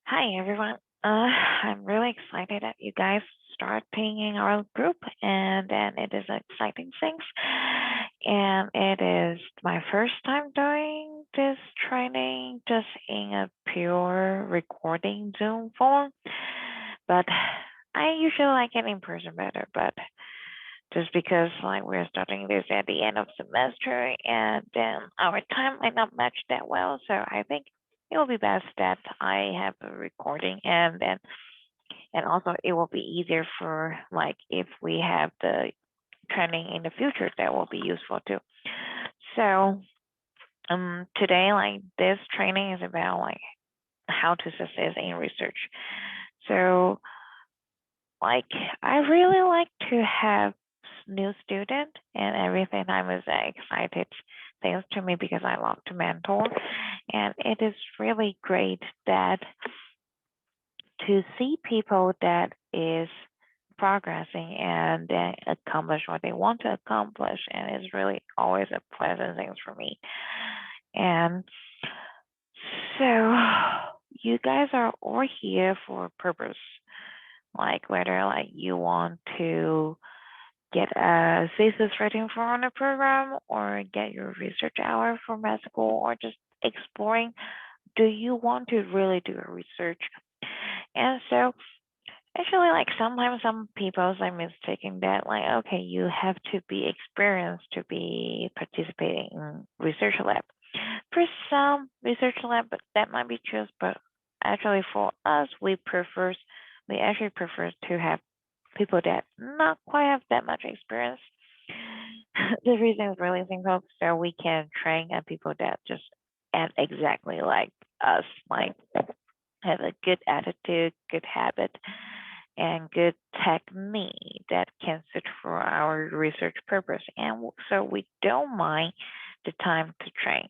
Hi, everyone. I'm really excited that you guys start pinging our group, and then it is exciting things. And it is my first time doing this training just in a pure recording Zoom form. But I usually like it in person better, but just because like we're starting this at the end of semester and then our time might not match that well, so I think it will be best that I have a recording and also it will be easier for like if we have the training in the future that will be useful too. So today like this training is about like how to success in research. So like I really like to have new student and everything. I was excited thanks to me because I love to mentor, and it is really great that to see people that is progressing and they accomplish what they want to accomplish, and it's really always a pleasant thing for me. And so you guys are all here for a purpose, like whether like you want to get a thesis writing for on a program or get your research hour for med school or just exploring, do you want to really do a research? And so actually like sometimes some people are mistaking that like okay you have to be experienced to be participating in research lab. For some research lab that might be true, but actually for us we actually prefer to have people that not quite have that much experience. The reason is really simple, so we can train people that just act exactly like us, like have a good attitude, good habit, and good technique that can suit for our research purpose. And so we don't mind the time to train.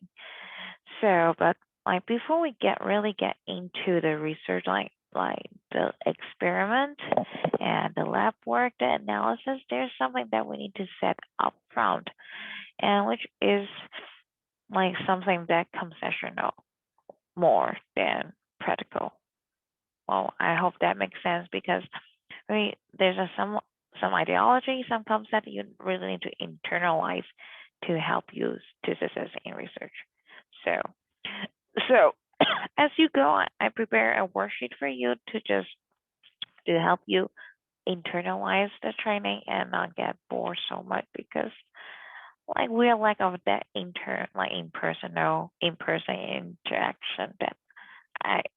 So, but like before we really get into the research, like the experiment and the lab work, the analysis, there's something that we need to set up front, and which is like something that concessional more than practical. Well, I hope that makes sense because there's some ideology, some concept you really need to internalize to help you to success in research. So, so as you go, I prepare a worksheet for you to just to help you internalize the training and not get bored so much because like we're lack of that in person interaction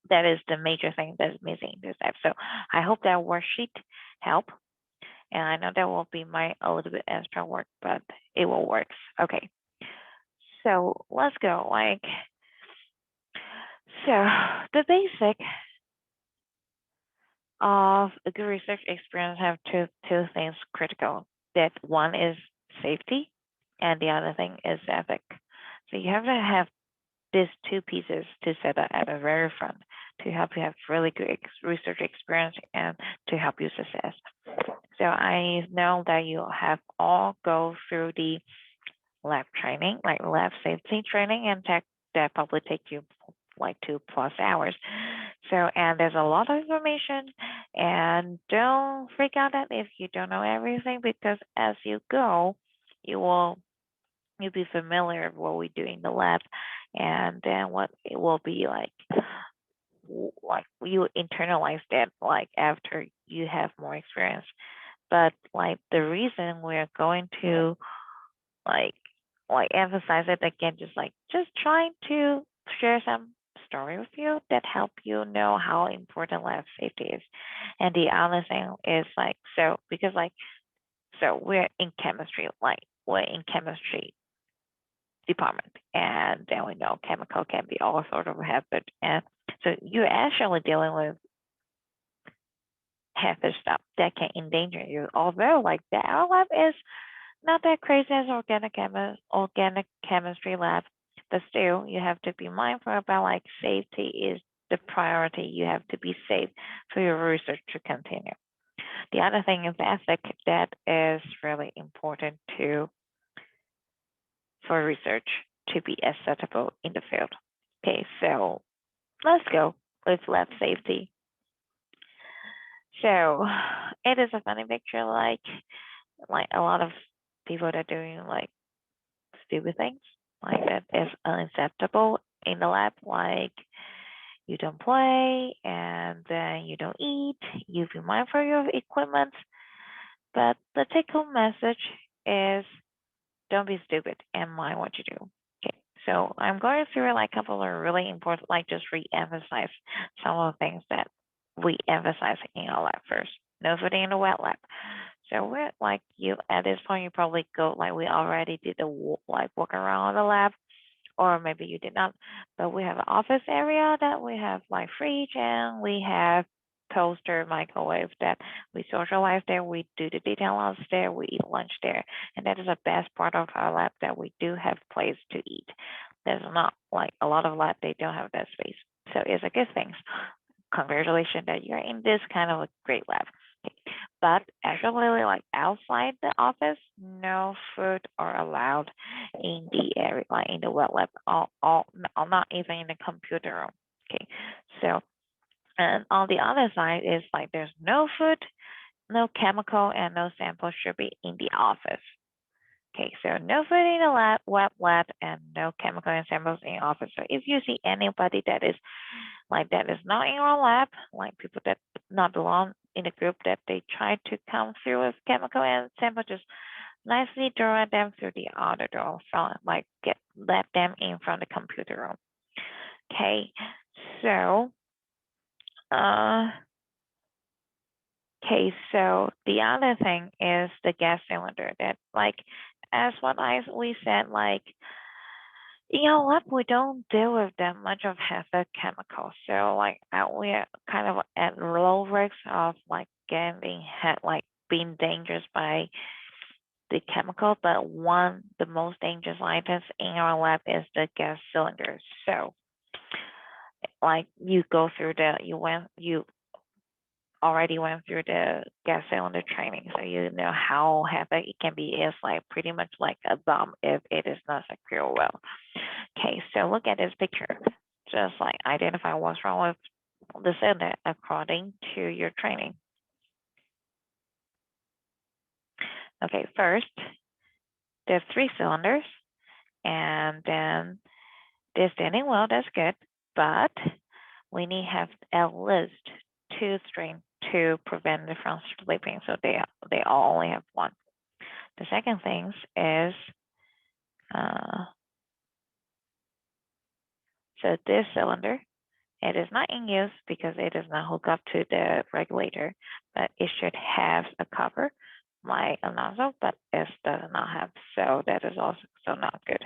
that is the major thing that's missing in this app. So I hope that worksheet help. And I know that will be my a little bit extra work, but it will work. Okay. So let's go. So the basic of a good research experience have two things critical. That one is safety, and the other thing is ethic. So you have to have these two pieces to set up at the very front to help you have really good research experience and to help you success. So I know that you have all go through the lab training, like lab safety training, and that probably take you like 2+ hours. So, and there's a lot of information, and don't freak out that if you don't know everything, because as you go, you will you'll be familiar with what we do in the lab, and then what it will be like you internalize that like after you have more experience. But like the reason we're going to like emphasize it again, just trying to share some story with you that help you know how important lab safety is. And the other thing is like so because like so we're in chemistry, like we're in chemistry department, and then we know chemical can be all sort of habit, and so you're actually dealing with heavy stuff that can endanger you. Although like the our lab is not that crazy as organic chemistry lab, but still you have to be mindful about like safety is the priority. You have to be safe for your research to continue. The other thing is ethic that is really important to for research to be acceptable in the field. Okay, so let's go. with lab safety. So it is a funny picture, like a lot of people that are doing like stupid things, like that is unacceptable in the lab, like you don't play and then you don't eat, you be mindful of your equipment. But the take home message is don't be stupid and mind what you do. Okay, so I'm going through like a couple of really important, like just re-emphasize some of the things that we emphasize in our lab first. No food in the wet lab. So we're like you at this point, you probably go like we already did the like walk around the lab, or maybe you did not. But we have an office area that we have like fridge and we have toaster, microwave that we socialize there. We do the details there. We eat lunch there, and that is the best part of our lab that we do have place to eat. There's not like a lot of lab they don't have that space, so it's a good thing. Congratulations that you're in this kind of a great lab. Okay. But actually, like outside the office, no food are allowed in the area, like in the wet lab, not even in the computer room. Okay, so and on the other side is like there's no food, no chemical, and no sample should be in the office. Okay, so no food in the lab, wet lab, and no chemical and samples in office. So if you see anybody that is like that is not in our lab, like people that not belong in the group that they try to come through with chemical and sample, just nicely direct them through the other door from like let them in from the computer room. Okay, so uh okay, so the other thing is the gas cylinder that like as what we said, like you know what, we don't deal with that much of hazard chemicals. So like we're kind of at low risk of like getting like being dangerous by the chemical, but the most dangerous items in our lab is the gas cylinder. So like you already went through the gas cylinder training, so you know how heavy it can be. It's like pretty much like a bomb if it is not secure well. Okay, so look at this picture. Just like identify what's wrong with the cylinder according to your training. Okay, first, there's 3 cylinders, and then they're standing well, that's good, but we need to have at least 2 string to prevent it from slipping, so they all only have 1. The second thing is, so this cylinder, it is not in use because it is not hooked up to the regulator, but it should have a cover like a nozzle, but it does not have, so that is also not good.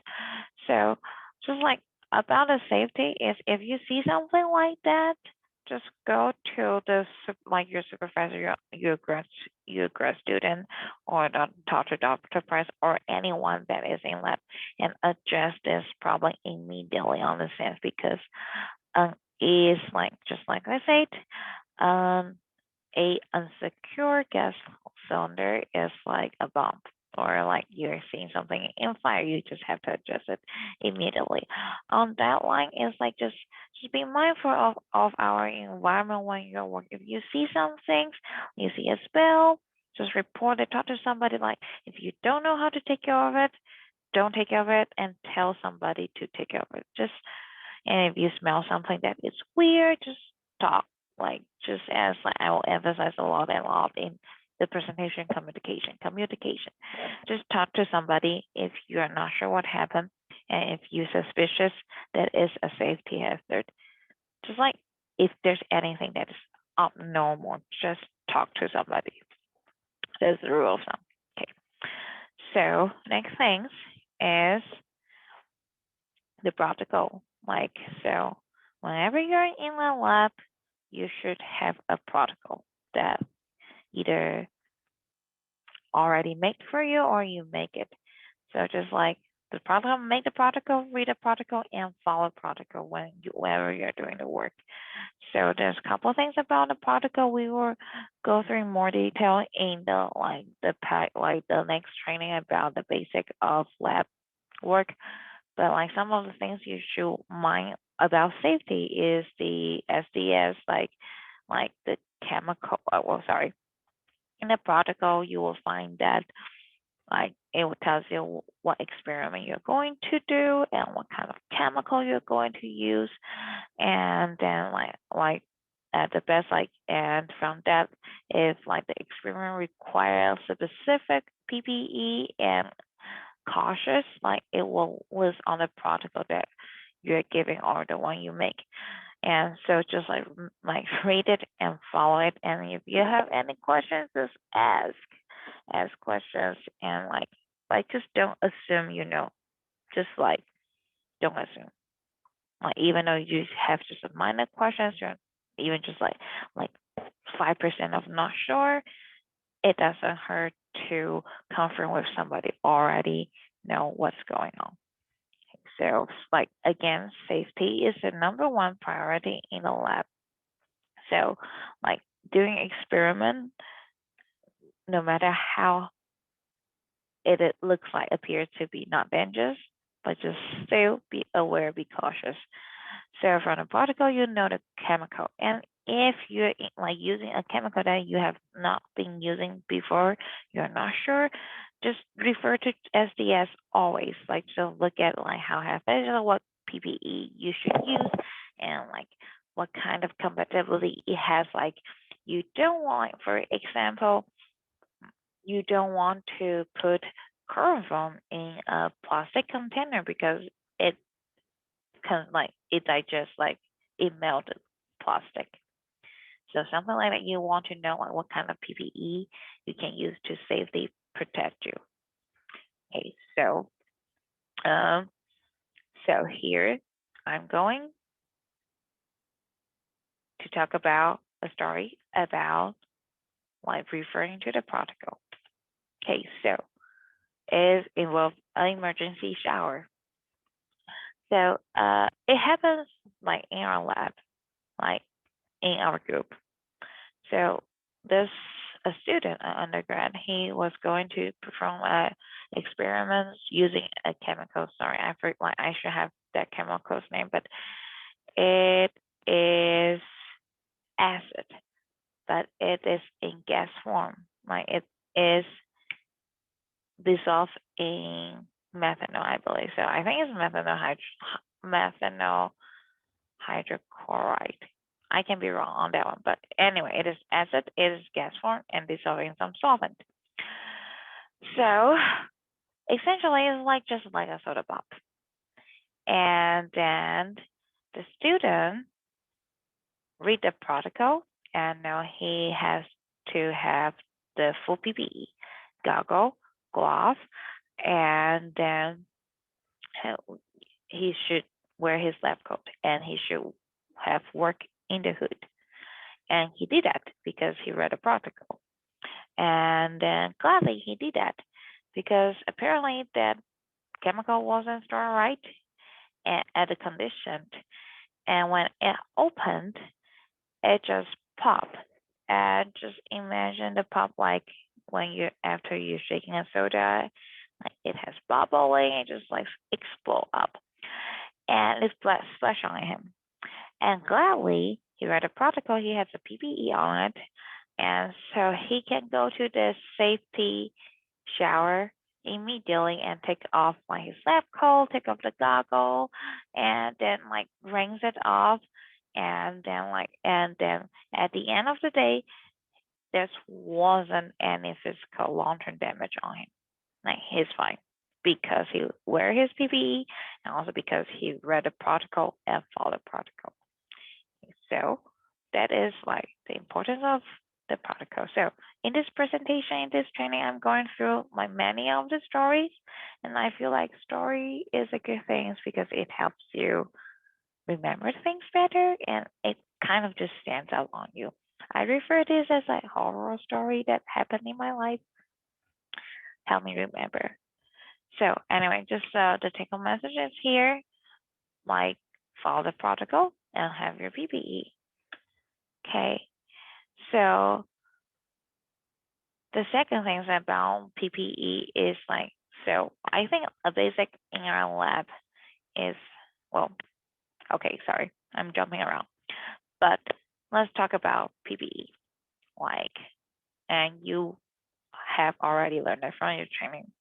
So just like about the safety is if you see something like that, just go to the like your supervisor, your grad student, or talk to Dr. Price or anyone that is in lab and address this problem immediately on the sense because is like just like I said, a unsecure gas cylinder is like a bomb or like you're seeing something in fire, you just have to adjust it immediately. On that line is like just be mindful of our environment when you're working. If you see some things, you see a spill, just report it, talk to somebody. Like if you don't know how to take care of it, don't take care of it and tell somebody to take care of it. Just and if you smell something that is weird, just talk. Like just as like, I will emphasize a lot and a lot in the presentation communication. Communication. Just talk to somebody if you are not sure what happened and if you're suspicious that is a safety hazard. Just like if there's anything that is abnormal, just talk to somebody. That's the rule of thumb. Okay. So next thing is the protocol. Like so whenever you're in a lab, you should have a protocol that either already made for you or you make it. So just like the protocol, make the protocol, read the protocol, and follow protocol whenever you're doing the work. So there's a couple of things about the protocol we will go through in more detail in the next training about the basic of lab work. But like some of the things you should mind about safety is the SDS, like the chemical. Well, sorry, in the protocol you will find that like it will tells you what experiment you're going to do and what kind of chemical you're going to use, and then like at the best like and from that, if like the experiment requires specific PPE and cautious, like it will list on the protocol that you're giving or the one you make. And so just like read it and follow it. And if you have any questions, just ask questions, and like just don't assume you know. Just like don't assume. Like even though you have just a minor questions, you're even just like 5% of not sure, it doesn't hurt to confirm with somebody already know what's going on. So like again, safety is the number one priority in the lab. So like doing experiment, no matter how it looks like appears to be not dangerous, but just still be aware, be cautious. So from the particle, you know the chemical. And if you're like using a chemical that you have not been using before, you're not sure, just refer to SDS always. Like so look at like how hazardous, what PPE you should use, and like what kind of compatibility it has. Like you don't want, for example, you don't want to put chloroform in a plastic container because it can like it digests like it melted plastic. So something like that, you want to know like what kind of PPE you can use to safely protect you. Okay, um, so here I'm going to talk about a story about like referring to the protocol. Okay, so it involves an emergency shower. So it happens like in our lab, like in our group. So this a student, an undergrad, he was going to perform experiments using a chemical. Sorry, I forgot. Like, I should have that chemical's name, but it is acid, but it is in gas form. Like it is dissolved in methanol, I believe. So I think it's methanol hydrochloride. I can be wrong on that one, but anyway, it is acid, it is gas form, and dissolved in some solvent. So essentially, it's like just like a soda pop. And then the student read the protocol, and now he has to have the full PPE, goggle, glove, and then he should wear his lab coat, and he should have work in the hood. And he did that because he read a protocol. And then gladly he did that because apparently that chemical wasn't stored right at the condition. And when it opened, it just popped. And just imagine the pop like when you after you're shaking a soda, like it has bubbling, it just like explode up. And it's splash on him. And gladly, he read a protocol, he has a PPE on it, and so he can go to the safety shower immediately and take off like his lab coat, take off the goggle, and then like rinse it off, and then at the end of the day, there wasn't any physical long-term damage on him. Like he's fine because he wear his PPE and also because he read the protocol and followed the protocol. So that is like the importance of the protocol. So in this presentation, in this training, I'm going through like many of the stories, and I feel like story is a good thing because it helps you remember things better, and it kind of just stands out on you. I refer to this as a horror story that happened in my life. Help me remember. So anyway, just the take-home messages here, like follow the protocol and have your PPE. Okay, so the second thing about PPE is so I think a basic in our lab is, well, Okay, sorry, I'm jumping around. But let's talk about PPE. Like, and you have already learned that from your training,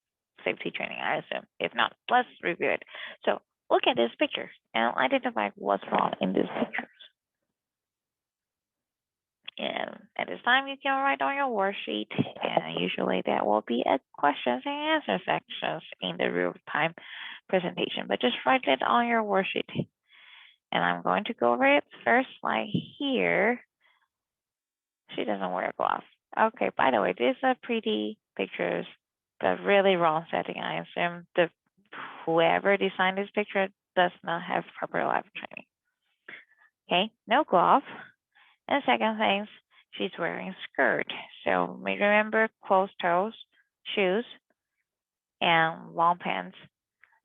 safety training, I assume. If not, let's review it. So look at this picture and identify what's wrong in this picture. And at this time, you can write on your worksheet, and usually there will be a questions and answer sections in the real-time presentation, but just write it on your worksheet. And I'm going to go over it first, like here. She doesn't wear gloves. Okay, by the way, these are pretty pictures, but really wrong setting. I assume the whoever designed this picture does not have proper life training. Okay, no glove. And second thing, she's wearing skirt. So remember closed toes, shoes, and long pants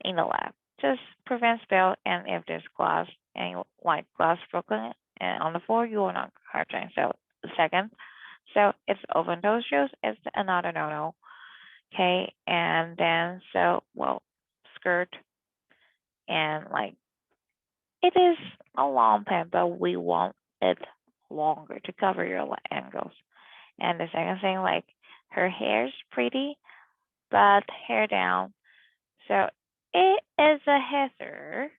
in the lab. Just prevent spill, and if there's glass and like glass broken and on the floor, you will not hurting. So second, so it's open toe shoes is another no-no. Okay, and then so well skirt and like it is a long pant, but we want it longer to cover your ankles. And the second thing, like her hair's pretty, but hair down. So it is a hazard,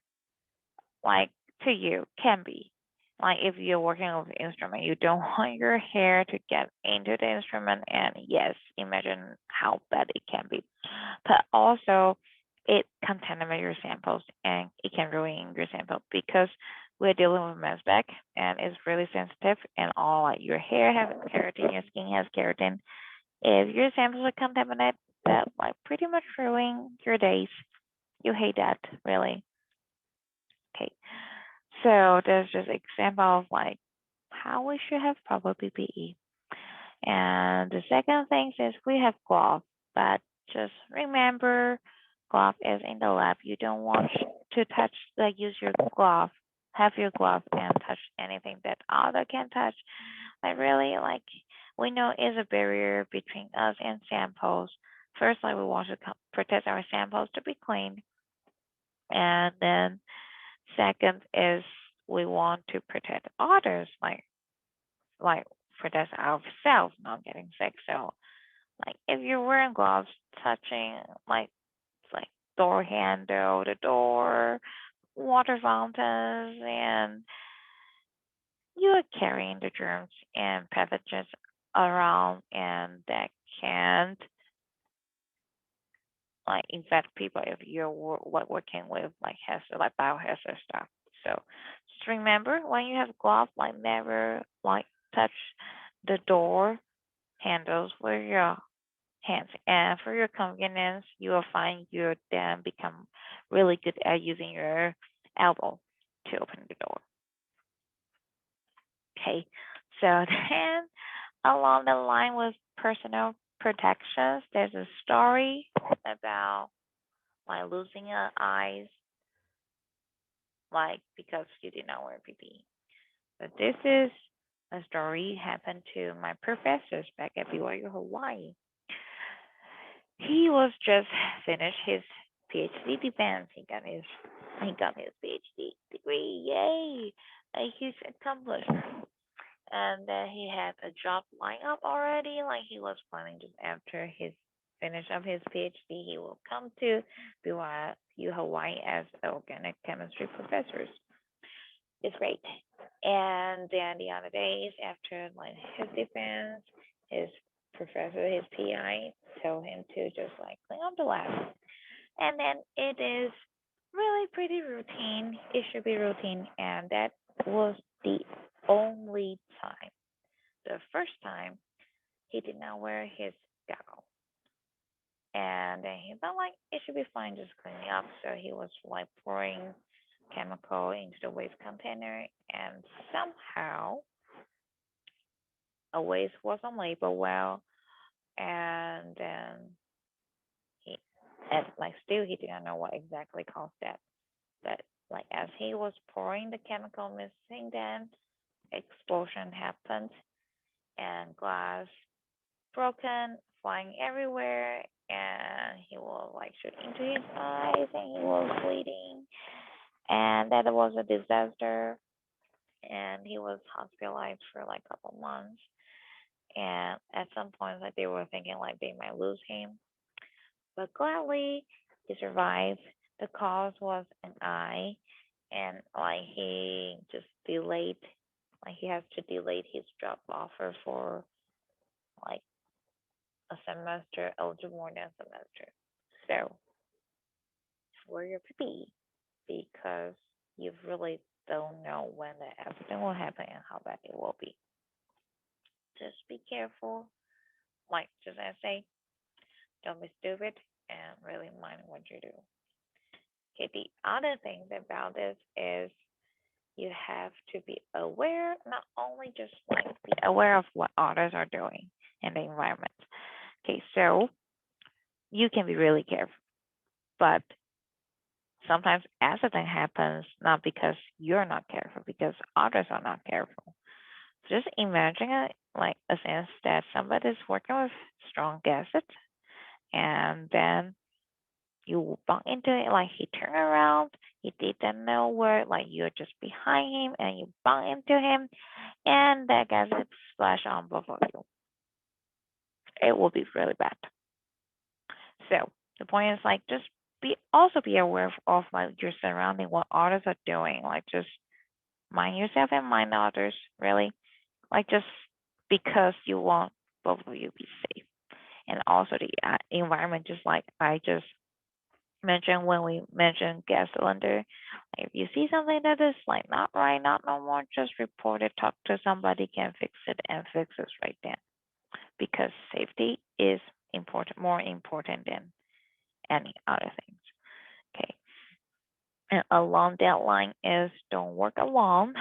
like to you, can be. Like if you're working with an instrument, you don't want your hair to get into the instrument. And yes, imagine how bad it can be. But also, it contaminates your samples and it can ruin your sample because we're dealing with mass spec and it's really sensitive and all like your hair has keratin, your skin has keratin. If your samples are contaminated, that like pretty much ruin your days. You hate that, really. Okay. So there's just example of like how we should have proper PPE. And the second thing is we have gloves, but just remember glove is in the lab. You don't want to touch like use your glove, have your glove and touch anything that other can touch. Like really like we know is a barrier between us and samples. First, like we want to protect our samples to be clean, and then second is we want to protect others, like protect ourselves not getting sick. So like if you're wearing gloves, touching like door handle, the door, water fountains, and you are carrying the germs and pathogens around, and that can like infect people if you're working with like hazard, like biohazard stuff. So just remember when you have gloves, like never like touch the door handles with your hands. And for your convenience, you will find you then become really good at using your elbow to open the door. Okay, so then along the line with personal protections, there's a story about like losing your eyes, like because you did not wear PPE. But this is a story happened to my professors back at BYU Hawaii. He was just finished his PhD defense. He got his PhD degree. Yay! Like he's accomplished. And then he had a job lined up already. Like he was planning just after his finish of his PhD, he will come to BYU Hawaii as organic chemistry professor. It's great. And then the other days after like his defense, his professor, his PI told him to just like clean up the lab. And then it is really pretty routine. It should be routine. And that was the only time. The first time he did not wear his goggles. And then he felt like it should be fine just cleaning up. So he was like pouring chemical into the waste container, and somehow a waste wasn't labeled well, and then he, and like still he didn't know what exactly caused that. But like as he was pouring the chemical mixing, then explosion happened, and glass broken, flying everywhere, and he was like shoot into his eyes, and he was bleeding. and that was a disaster. And he was hospitalized for like a couple months. And at some point, like they were thinking like they might lose him, but gladly he survived. The cause was an eye, and like he just delayed, like he has to delay his job offer for like a semester, a little more than a semester. So wear your PPE because you really don't know when the accident will happen and how bad it will be. Just be careful. Like just as I say, don't be stupid and really mind what you do. Okay, the other thing about this is you have to be aware, not only just like be aware of what others are doing in the environment. Okay, so you can be really careful, but sometimes accident happens not because you're not careful, because others are not careful. Just imagine it like a sense that somebody's working with strong gases and then you bump into it, like he turned around, he didn't know where, like you're just behind him and you bump into him and that gas splash on both of you. It will be really bad. So the point is like just be aware of like your surrounding, what others are doing. Like just mind yourself and mind others, really. Like just because you want both of you to be safe. And also the environment, just like I just mentioned when we mentioned gas cylinder. If you see something that is like not right, not normal, just report it, talk to somebody, can fix it, and fix it right then. Because safety is important, more important than any other things. Okay. And along that line is don't work alone.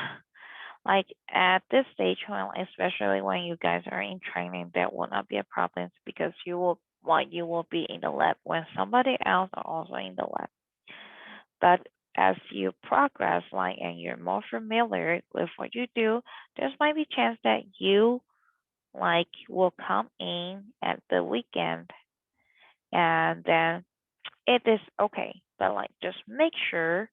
Like at this stage, well, especially when you guys are in training, that will not be a problem because you will be in the lab when somebody else are also in the lab. But as you progress, like and you're more familiar with what you do, there's might be chance that you like will come in at the weekend and then it is okay. But like just make sure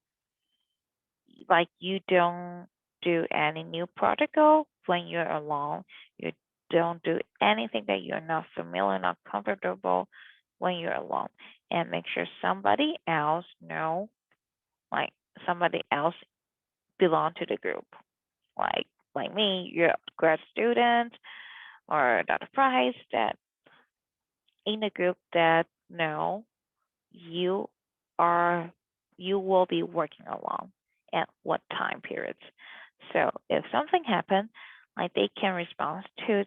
like you don't do any new protocol when you're alone. You don't do anything that you're not familiar, not comfortable when you're alone. And make sure somebody else know, like somebody else belong to the group. Like like me, you're a grad student or Dr. Price that in a group that know you are you will be working alone at what time periods. So if something happens, like they can respond to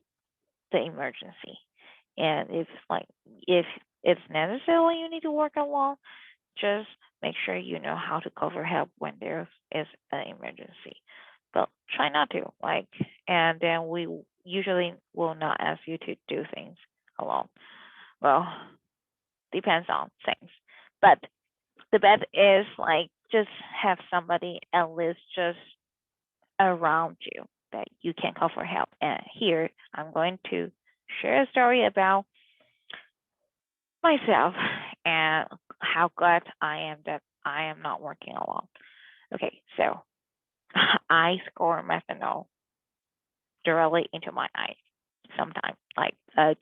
the emergency. And if it's necessary you need to work alone, just make sure you know how to call for help when there is an emergency. But try not to and then we usually will not ask you to do things alone. Well, depends on things. But the best is like just have somebody at least just around you that you can call for help. And here I'm going to share a story about myself and how glad I am that I am not working alone. Okay, so I score methanol directly into my eye sometime,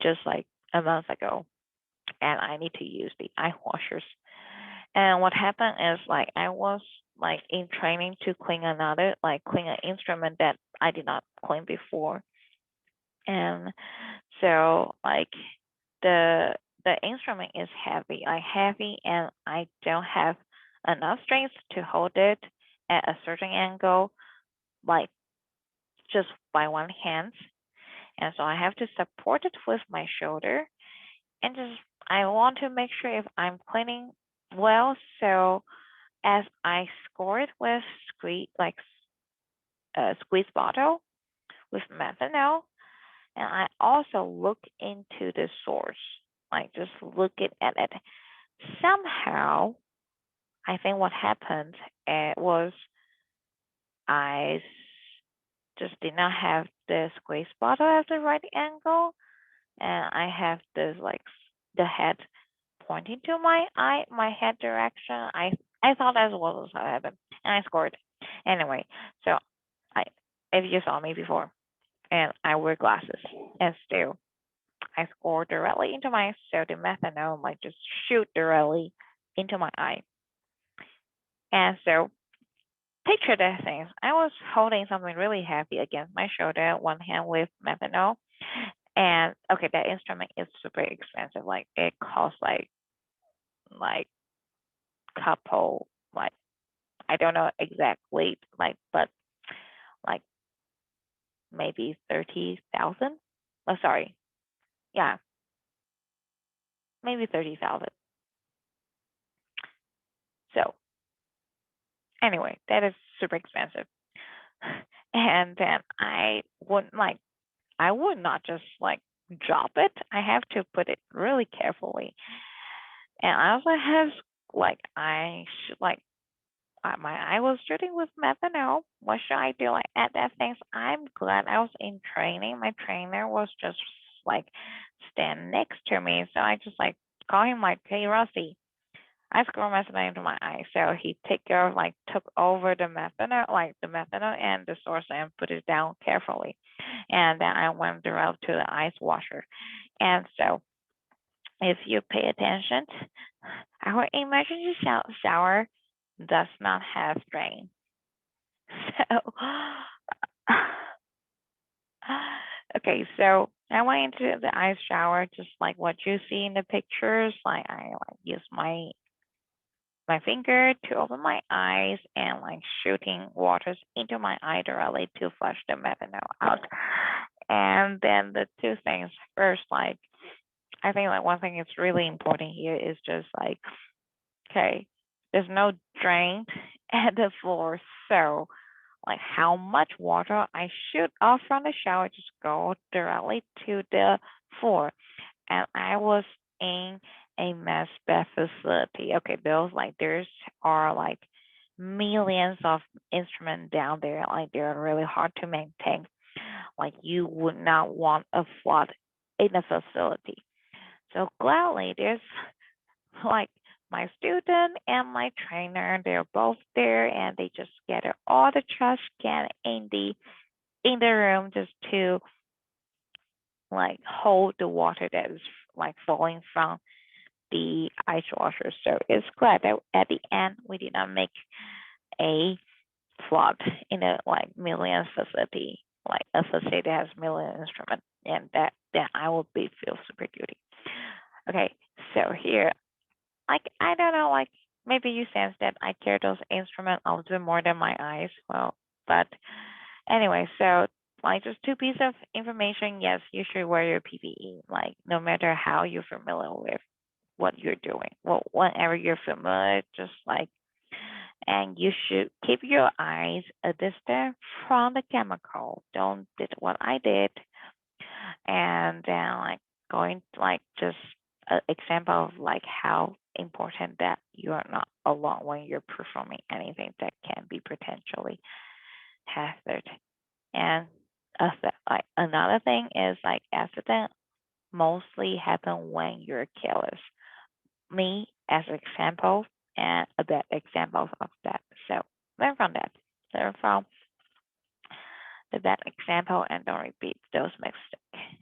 just like a month ago, and I need to use the eye washers. And what happened is like I was like in training to clean an instrument that I did not clean before. And so like the the instrument is heavy and I don't have enough strength to hold it at a certain angle, like just by one hand. And so I have to support it with my shoulder and just I want to make sure if I'm cleaning well. So as I score it with a squeeze bottle with methanol, and I also look into the source, like just look at it. Somehow, I think what happened was I just did not have the squeeze bottle at the right angle, and I have this the head pointing to my head direction. I thought that's what was happening. and I scored. Anyway, so I, if you saw me before, and I wear glasses, and still I scored directly into my, so the methanol like just shoot directly into my eye. And so picture that thing. I was holding something really heavy against my shoulder, one hand with methanol. And okay, that instrument is super expensive. Like it costs like couple like I don't know exactly like but like maybe 30,000. Oh sorry. Yeah, maybe 30,000. So anyway, that is super expensive. And then I would not just like drop it. I have to put it really carefully. And I also have like I should like my eye was shooting with methanol. What should I do? Like at that things, I'm glad I was in training. My trainer was just like stand next to me, so I just like call him like, "Hey, Rusty." I squirt methanol into my eye, so he took over the methanol and the source and put it down carefully, and then I went direct to the ice washer, and so if you pay attention, our emergency shower does not have drain. So, okay, so I went into the ice shower just like what you see in the pictures. Like I like use my finger to open my eyes and like shooting waters into my eye directly to flush the methanol out. And then the two things first, like I think like one thing that's really important here is just like, okay, there's no drain at the floor, so like how much water I shoot off from the shower just go directly to the floor. And I was in a mass spec facility. Okay, there's are like millions of instruments down there. Like they're really hard to maintain. Like you would not want a flood in a facility. So gladly there's like my student and my trainer, they're both there and they just gather all the trash can in the room just to like hold the water that is like falling from the ice washer. So it's glad that at the end we did not make a flood in a like million facility, like a facility that has million instruments, and that then I will be feel super guilty. Okay, so here, like I don't know, like maybe you sense that I care those instruments a little bit more than my eyes. Well, but anyway, so like just two pieces of information. Yes, you should wear your PPE. Like no matter how you're familiar with what you're doing. Well, whenever you're familiar, just like, and you should keep your eyes a distance from the chemical. Don't did what I did, and then like going to, like just an example of like how important that you are not alone when you're performing anything that can be potentially hazard. And like another thing is like accident mostly happen when you're careless. Me as an example and a bad example of that. So learn from that. Learn from the bad example and don't repeat those mistakes.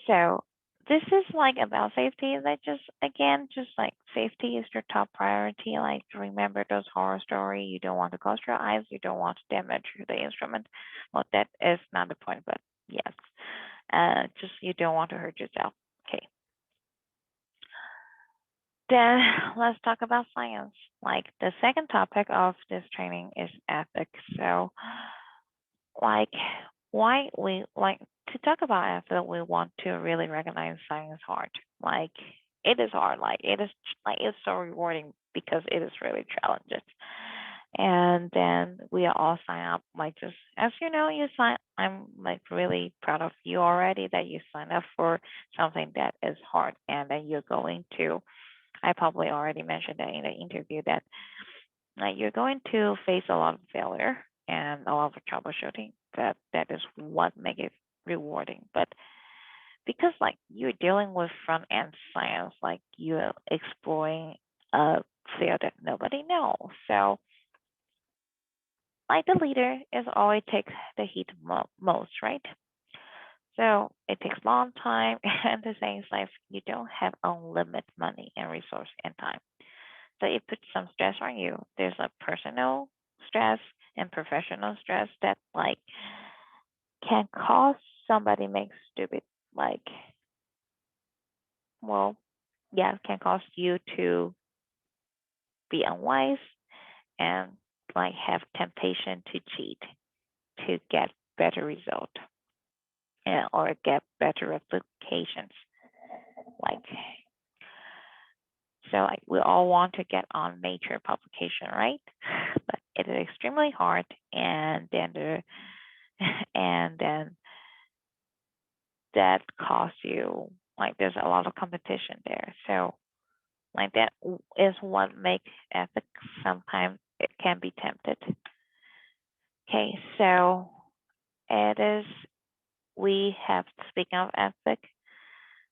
So this is like about safety. Like just again, just like safety is your top priority. Like remember those horror story. You don't want to close your eyes. You don't want to damage the instrument. Well, that is not the point, but yes, just you don't want to hurt yourself. Okay. Then let's talk about science. Like the second topic of this training is ethics. So, like, why we like to talk about ethics, we want to really recognize science hard. Like, it is hard. Like, it's so rewarding because it is really challenging. And then we are all sign up. Like, just as you know, you sign. I'm like really proud of you already that you signed up for something that is hard, and then you're going to I probably already mentioned that in the interview that you're going to face a lot of failure and a lot of troubleshooting. That is what makes it rewarding. But because like you're dealing with front end science, like you're exploring a field that nobody knows. So like the leader is always takes the heat most, right? So it takes a long time, and the thing is like you don't have unlimited money and resource and time. So it puts some stress on you. There's a personal stress and professional stress that like can cause somebody make stupid like well yeah, can cause you to be unwise and like have temptation to cheat to get better result and, or get better applications. Like so like we all want to get on major publication, right? But it is extremely hard and then the and then that costs you like there's a lot of competition there. So like that is what makes ethics sometimes it can be tempted. Okay, so it is we have speaking of ethic,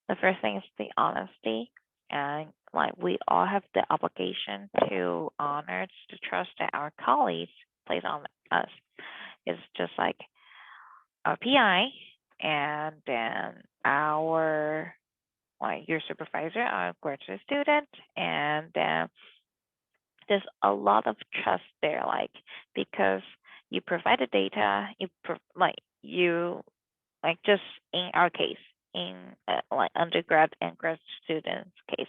the first thing is the honesty. And like we all have the obligation to honor the trust that our colleagues place on us. It's just like our PI and then our like your supervisor, our graduate student, and then there's a lot of trust there, like because you provide the data, like you like just in our case, in like undergrad and grad students case,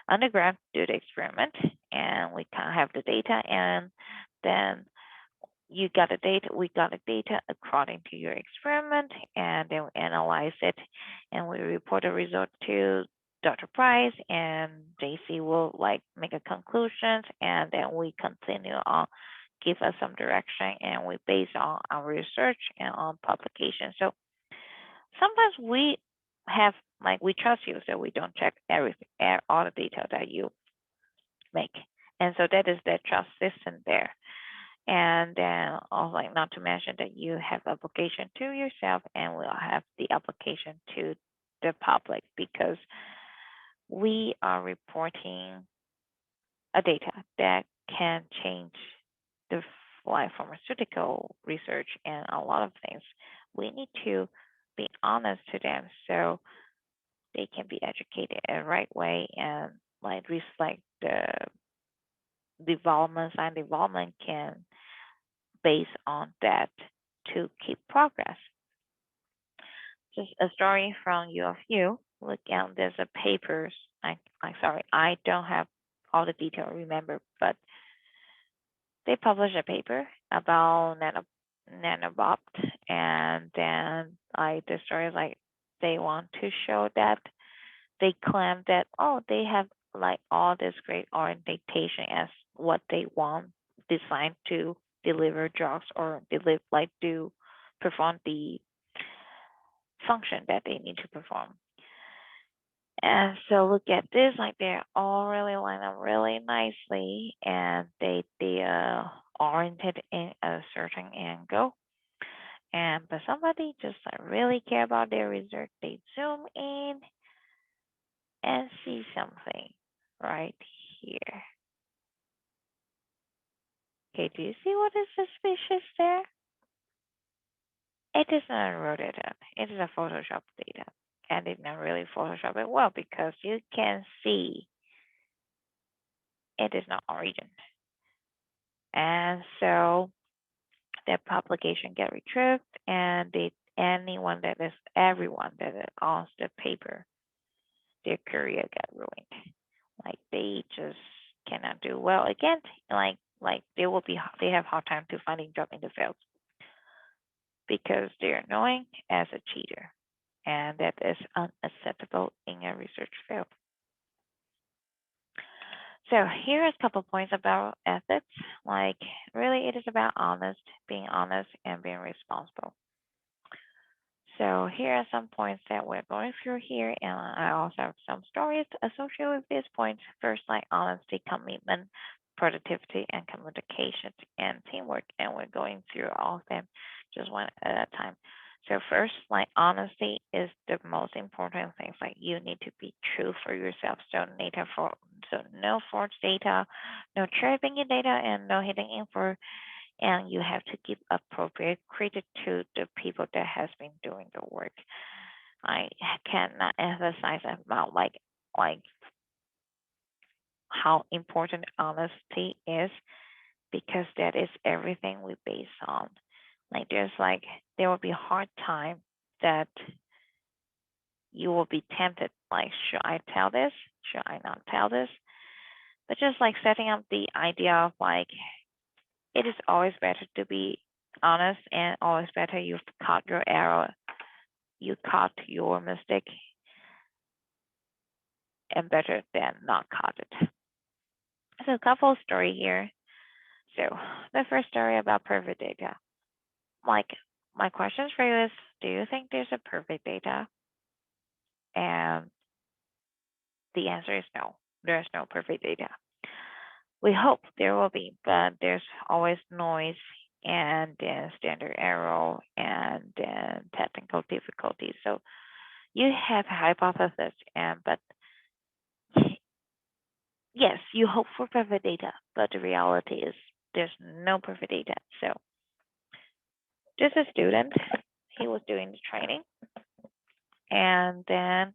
undergrad do the experiment, and we kind of have the data, and then you got the data, we got the data according to your experiment, and then we analyze it, and we report the result to Dr. Price, and JC will like make a conclusion, and then we continue on, give us some direction, and we base on our research and on publication. So sometimes we have like we trust you, so we don't check everything, all the data that you make, and so that is the trust system there. And then also like not to mention that you have application to yourself and will have the application to the public because we are reporting a data that can change the like pharmaceutical research and a lot of things. We need to be honest to them so they can be educated in the right way and like reflect the development and development can base on that to keep progress. Just a story from U of U. Look at there's a papers. I'm sorry, I don't have all the detail remember, but they published a paper about nanobot, and then like the story is like they want to show that they claim that oh they have like all this great orientation as what they want designed to deliver drugs or deliver like do perform the function that they need to perform. And so look at this, like they're all really lined up really nicely and they oriented in a certain angle. And but somebody just like really care about their research, they zoom in and see something right here. Okay, do you see what is suspicious there? It is not wrote it up. It is a Photoshop data. And it not really Photoshop it well because you can see it is not origin. And so the publication get retrieved and they anyone that is everyone that owns the paper, their career got ruined. Like they just cannot do well again. Like they have hard time to finding job in the field because they're knowing as a cheater, and that is unacceptable in a research field. So here is a couple points about ethics. Like really, it is about being honest, and being responsible. So here are some points that we're going through here, and I also have some stories associated with these points. First, like honesty, commitment, productivity, and communication and teamwork, and we're going through all of them just one at a time. So first, like honesty is the most important thing. Like you need to be true for yourself. So no forged data, no cherry picking data, and no hidden info. and you have to give appropriate credit to the people that has been doing the work. I cannot emphasize about like how important honesty is, because that is everything we base on. Like there will be a hard time that you will be tempted, like, should I tell this? Should I not tell this? But just like setting up the idea of like, it is always better to be honest, and always better you've caught your error, you caught your mistake, and better than not caught it. So a couple story here. So the first story about perfect data. Like, my questions for you is, do you think there's a perfect data? And the answer is no. There's no perfect data. We hope there will be, but there's always noise and then standard error and then technical difficulties. So you have hypothesis, and but yes, you hope for perfect data, but the reality is there's no perfect data. So just a student, he was doing the training, and then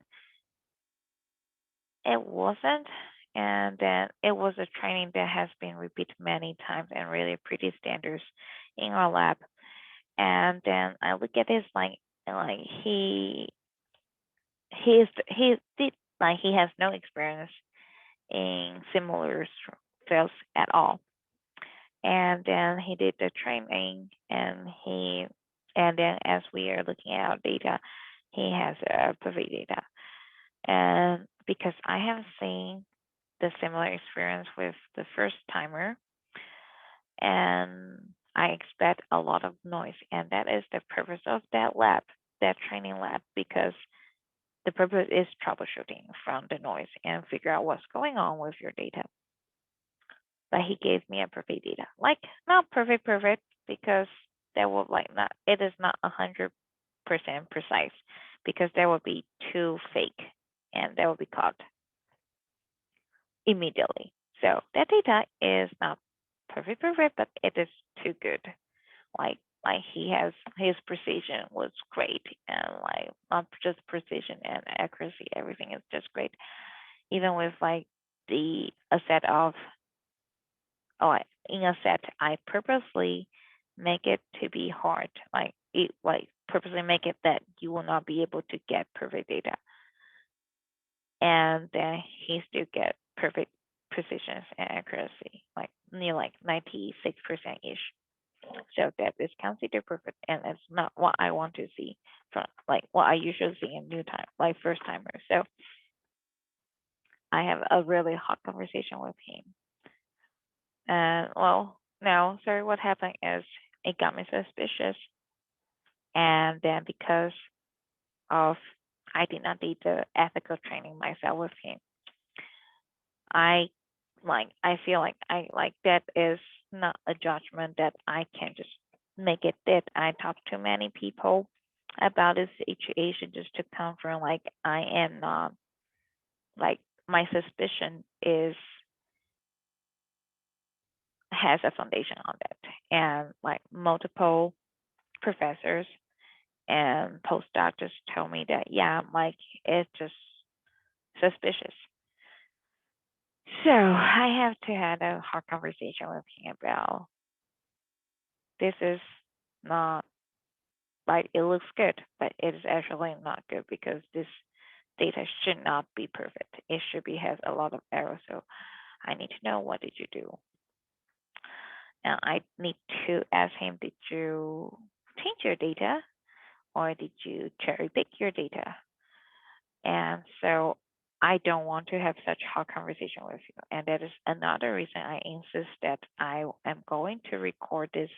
it wasn't. And then it was a training that has been repeated many times and really pretty standards in our lab. And then I look at this like he did, like, he has no experience in similar fields at all. And then he did the training, and then as we are looking at our data, he has perfect data. And because I have seen the similar experience with the first timer, and I expect a lot of noise, and that is the purpose of that lab, that training lab, because the purpose is troubleshooting from the noise and figure out what's going on with your data. But he gave me a perfect data, like not perfect, because that will like not, it is not 100% precise, because there will be too fake, and that will be caught immediately. So that data is not perfect, but it is too good. Like he has, his precision was great, and like not just precision and accuracy, everything is just great. Even with like the a set of, oh, in a set, I purposely make it to be hard, like purposely make it that you will not be able to get perfect data, and then he still get perfect precision and accuracy, like near like 96% ish. So that is considered perfect, and it's not what I want to see from, like, what I usually see in new time, like first timers. So I have a really hot conversation with him. And well, no, sorry, what happened is it got me suspicious, and then because of I did not do the ethical training myself with him, I I feel like I like that is not a judgment that I can just make it that I talk to many people about this situation just to confirm, like, I am not, like, my suspicion is has a foundation on that, and like multiple professors and postdocs tell me that, yeah, like, it's just suspicious. So I have to have a hard conversation with him about this is not, like, it looks good, but it is actually not good, because this data should not be perfect. It should be has a lot of errors. So I need to know, what did you do? And I need to ask him, did you change your data, or did you cherry pick your data? And so I don't want to have such hard conversation with you. And that is another reason I insist that I am going to record these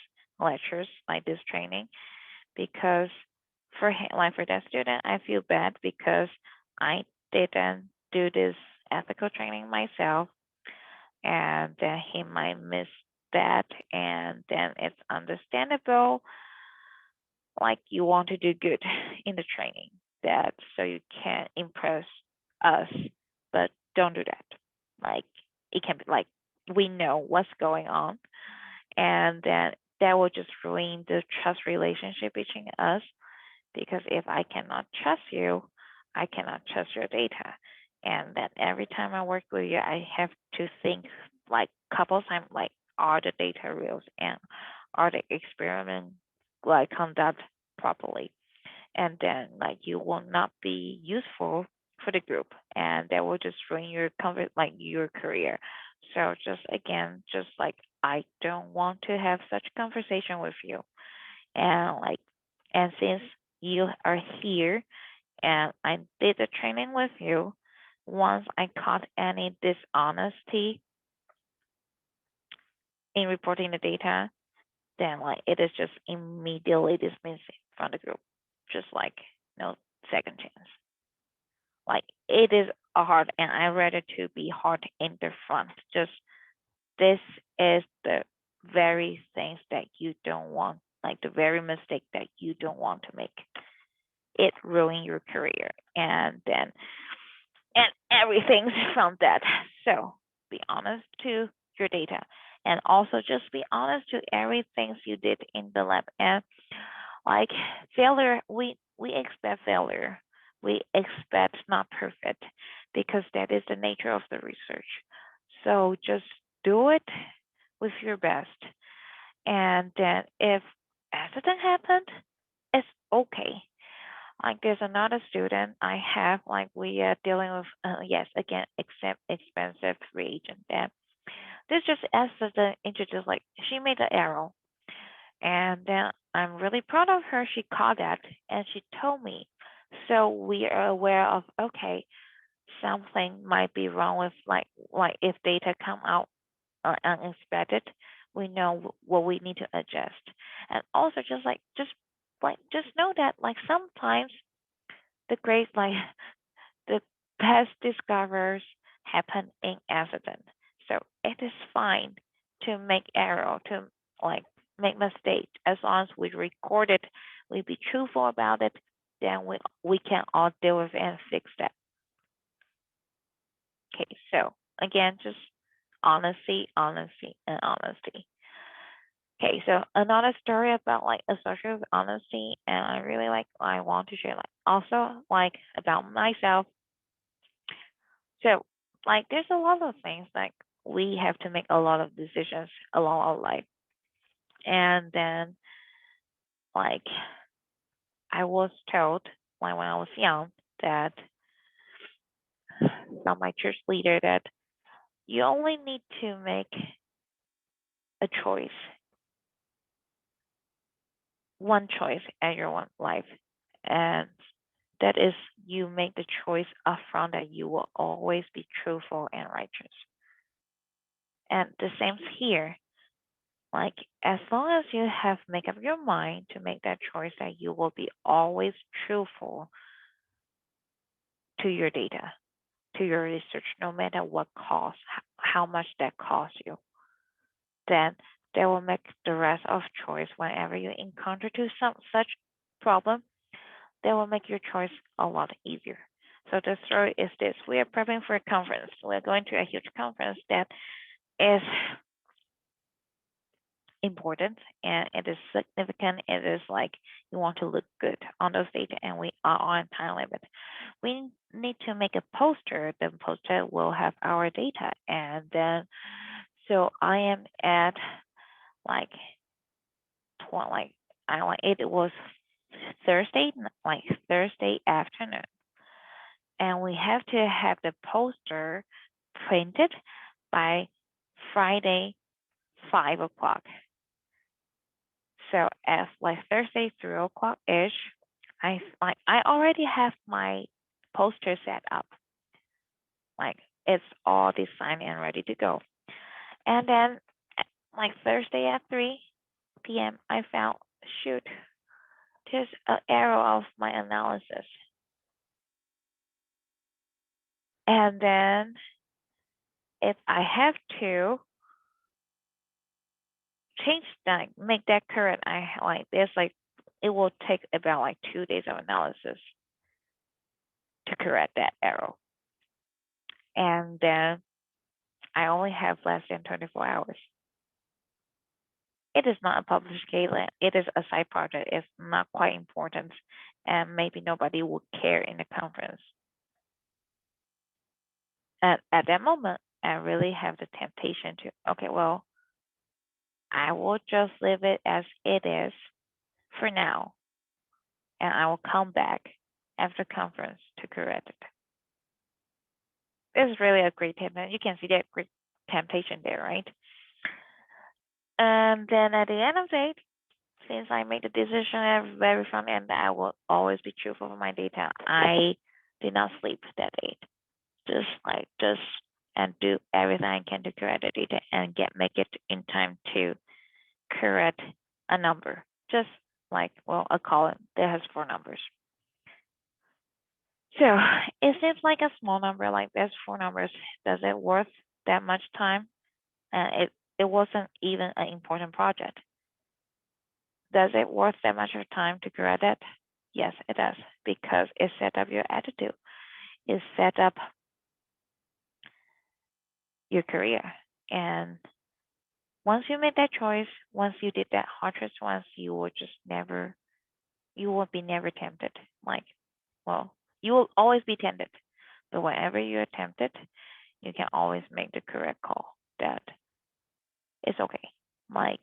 lectures, like this training, because for him, like for that student, I feel bad because I didn't do this ethical training myself, and then he might miss that, and then it's understandable. Like, you want to do good in the training, that so you can impress us, but don't do that. Like, it can be like, we know what's going on, and then that will just ruin the trust relationship between us, because if I cannot trust you, I cannot trust your data. And then every time I work with you, I have to think like couple times, like, are the data real, and are the experiment like conduct properly? And then like you will not be useful for the group, and that will just ruin your comfort, like your career. So just again, just like, I don't want to have such conversation with you. And like, and since you are here and I did the training with you, once I caught any dishonesty in reporting the data, then like it is just immediately dismissed from the group, just like no second chance. Like it is a hard, and I rather to be hard in the front. Just this is the very things that you don't want, like the very mistake that you don't want to make. It ruin your career, and then and everything from that. So be honest to your data, and also just be honest to everything you did in the lab. And like failure, we expect failure. We expect not perfect, because that is the nature of the research. So just do it with your best. And then if accident happened, it's okay. Like there's another student I have, like we are dealing with, yes, again, expensive reagent. And this just accident introduced, like she made an error, and then I'm really proud of her. She caught that and she told me. So we are aware of, okay, something might be wrong with, like if data come out unexpected, we know what we need to adjust. And also just know that like sometimes the great, like the best discoveries happen in accident. So it is fine to make error, to like make mistake, as long as we record it, we be truthful about it, then we can all deal with it and fix that. Okay, so again, just honesty, honesty, and honesty. Okay, so another story about like associated with honesty, and I really like, I want to share like also like about myself. So like there's a lot of things like we have to make a lot of decisions along our life. And then like I was told, like when I was young, that from my church leader, that you only need to make a choice, one choice in your one life. And that is, you make the choice upfront that you will always be truthful and righteous. And the same here. Like as long as you have make up your mind to make that choice, that you will be always truthful to your data, to your research, no matter what cost, how much that costs you, then that will make the rest of choice whenever you encounter to some such problem, that will make your choice a lot easier. So the story is this: we are prepping for a conference. We're going to a huge conference that is important and it is significant. It is like you want to look good on those data, and we are on time limit. We need to make a poster. The poster will have our data, and then so I am at like like I like it was Thursday, like Thursday afternoon, and we have to have the poster printed by Friday 5 o'clock. So as like Thursday 3 o'clock ish, I already have my poster set up. Like it's all designed and ready to go. And then like Thursday at 3 p.m. I found, shoot, there's an error of my analysis. And then if I have to change that, make that correct, I like there's like it will take about like 2 days of analysis to correct that error. And then I only have less than 24 hours. it is not a published guideline. It is a side project. It's not quite important, and maybe nobody would care in the conference. At that moment, I really have the temptation to, okay, well, I will just leave it as it is for now, and I will come back after conference to correct it. It's really a great temptation. You can see that great temptation there, right? And then at the end of the day, since I made the decision at the very front end that I will always be truthful for my data, I did not sleep that day. Just and do everything I can to correct the data and make it in time to correct a number. Just like, well, a column that has 4 numbers. So it seems like a small number, like there's 4 numbers. Does it worth that much time? And it wasn't even an important project. Does it worth that much of time to correct it? Yes, it does, because it set up your attitude. It set up your career. And once you made that choice, once you did that hard choice once, you will just never, you will be never tempted. Like, well, you will always be tempted, but whenever you're tempted, you can always make the correct call that it's okay. Like,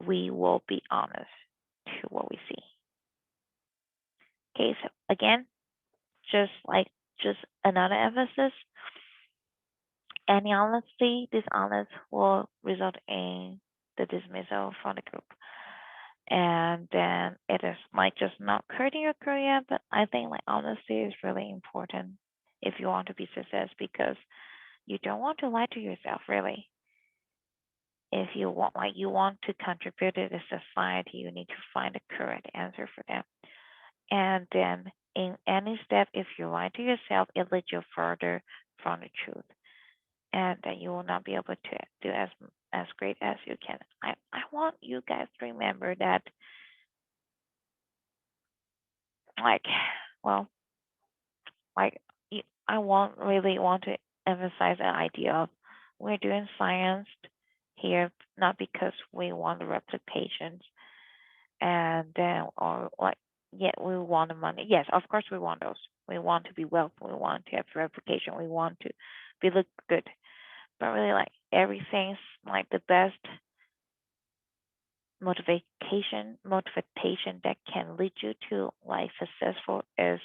we will be honest to what we see. Okay, so again, just another emphasis. Any honesty, dishonest will result in the dismissal from the group. And then it is like just not hurting your career, but I think like honesty is really important if you want to be success, because you don't want to lie to yourself really. If you want to contribute to the society, you need to find the correct answer for them. And then in any step, if you lie to yourself, it leads you further from the truth, and then you will not be able to do as great as you can. I want you guys to remember that, like, well, like I want really want to emphasize the idea of we're doing science here not because we want the replications, and then or like, yeah, we want the money. Yes, of course we want those. We want to be wealthy. We want to have replication. We want to be look good. But really, like everything's like the best motivation that can lead you to like successful is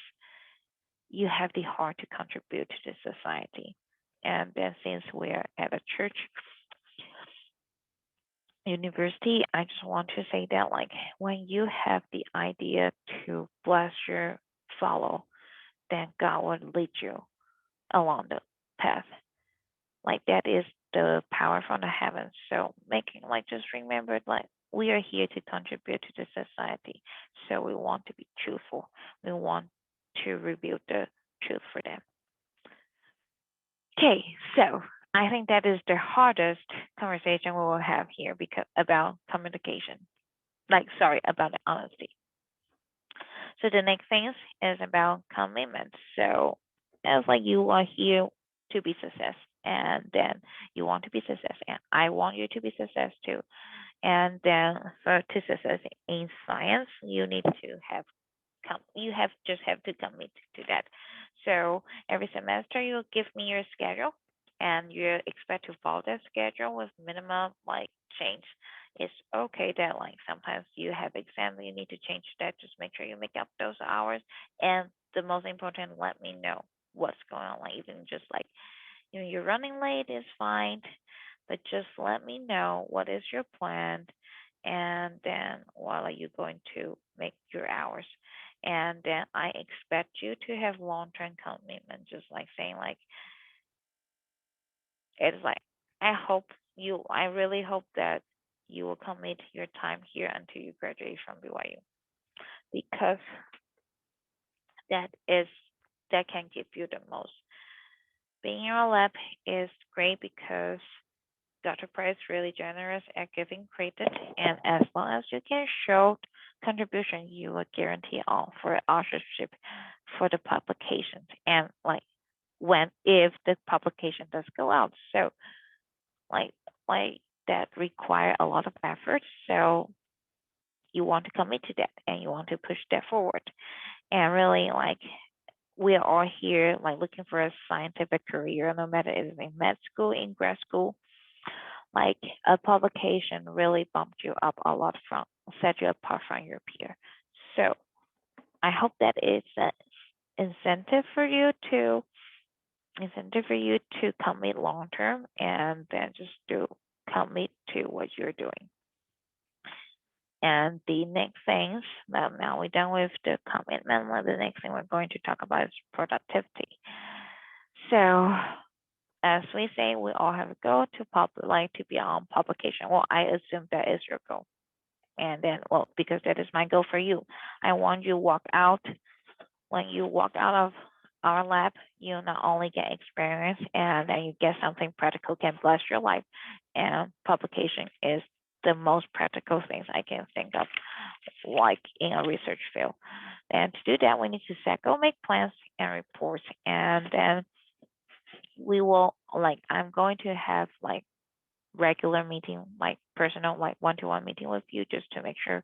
you have the heart to contribute to the society. And then since we're at a church university, I just want to say that like when you have the idea to bless your follow, then God will lead you along the path. Like that is the power from the heavens. So making like just remember like we are here to contribute to the society. So we want to be truthful. We want to reveal the truth for them. Okay, so I think that is the hardest conversation we will have here because about communication. Like sorry, about the honesty. So the next thing is about commitment. So it's like you are here to be success, and then you want to be success, and I want you to be success too. And then for to success in science, you need to have you have just have to commit to that. So every semester you give me your schedule, and you expect to follow that schedule with minimum like change. It's okay that like sometimes you have exams, you need to change that. Just make sure you make up those hours. And the most important, let me know what's going on. Like even just like you're running late is fine, but just let me know what is your plan, and then what are you going to make your hours. And then I expect you to have long-term commitment, just like saying like it's like I really hope that you will commit your time here until you graduate from BYU, because that is that can give you the most. Being in our lab is great because Dr. Price is really generous at giving credit, and as long as you can show contribution, you will guarantee all for authorship for the publications, and like when if the publication does go out. So like like that require a lot of effort. So you want to commit to that and you want to push that forward. And really, like, we are all here, like, looking for a scientific career, no matter if it's in med school, in grad school. Like, a publication really bumped you up a lot from, set you apart from your peer. So I hope that it's an incentive for you to commit long term and then just do commit to what you're doing. And the next things, now we're done with the commitment. Well, the next thing we're going to talk about is productivity. So, as we say, we all have a goal to like to be on publication. Well, I assume that is your goal. And then, well, because that is my goal for you, I want you to walk out. When you walk out of our lab, you not only get experience and then you get something practical can bless your life. And publication is the most practical things I can think of, like in a research field. And to do that, we need to set goal, make plans, and reports. And then we will, like, I'm going to have like regular meeting, like personal, like one-to-one meeting with you just to make sure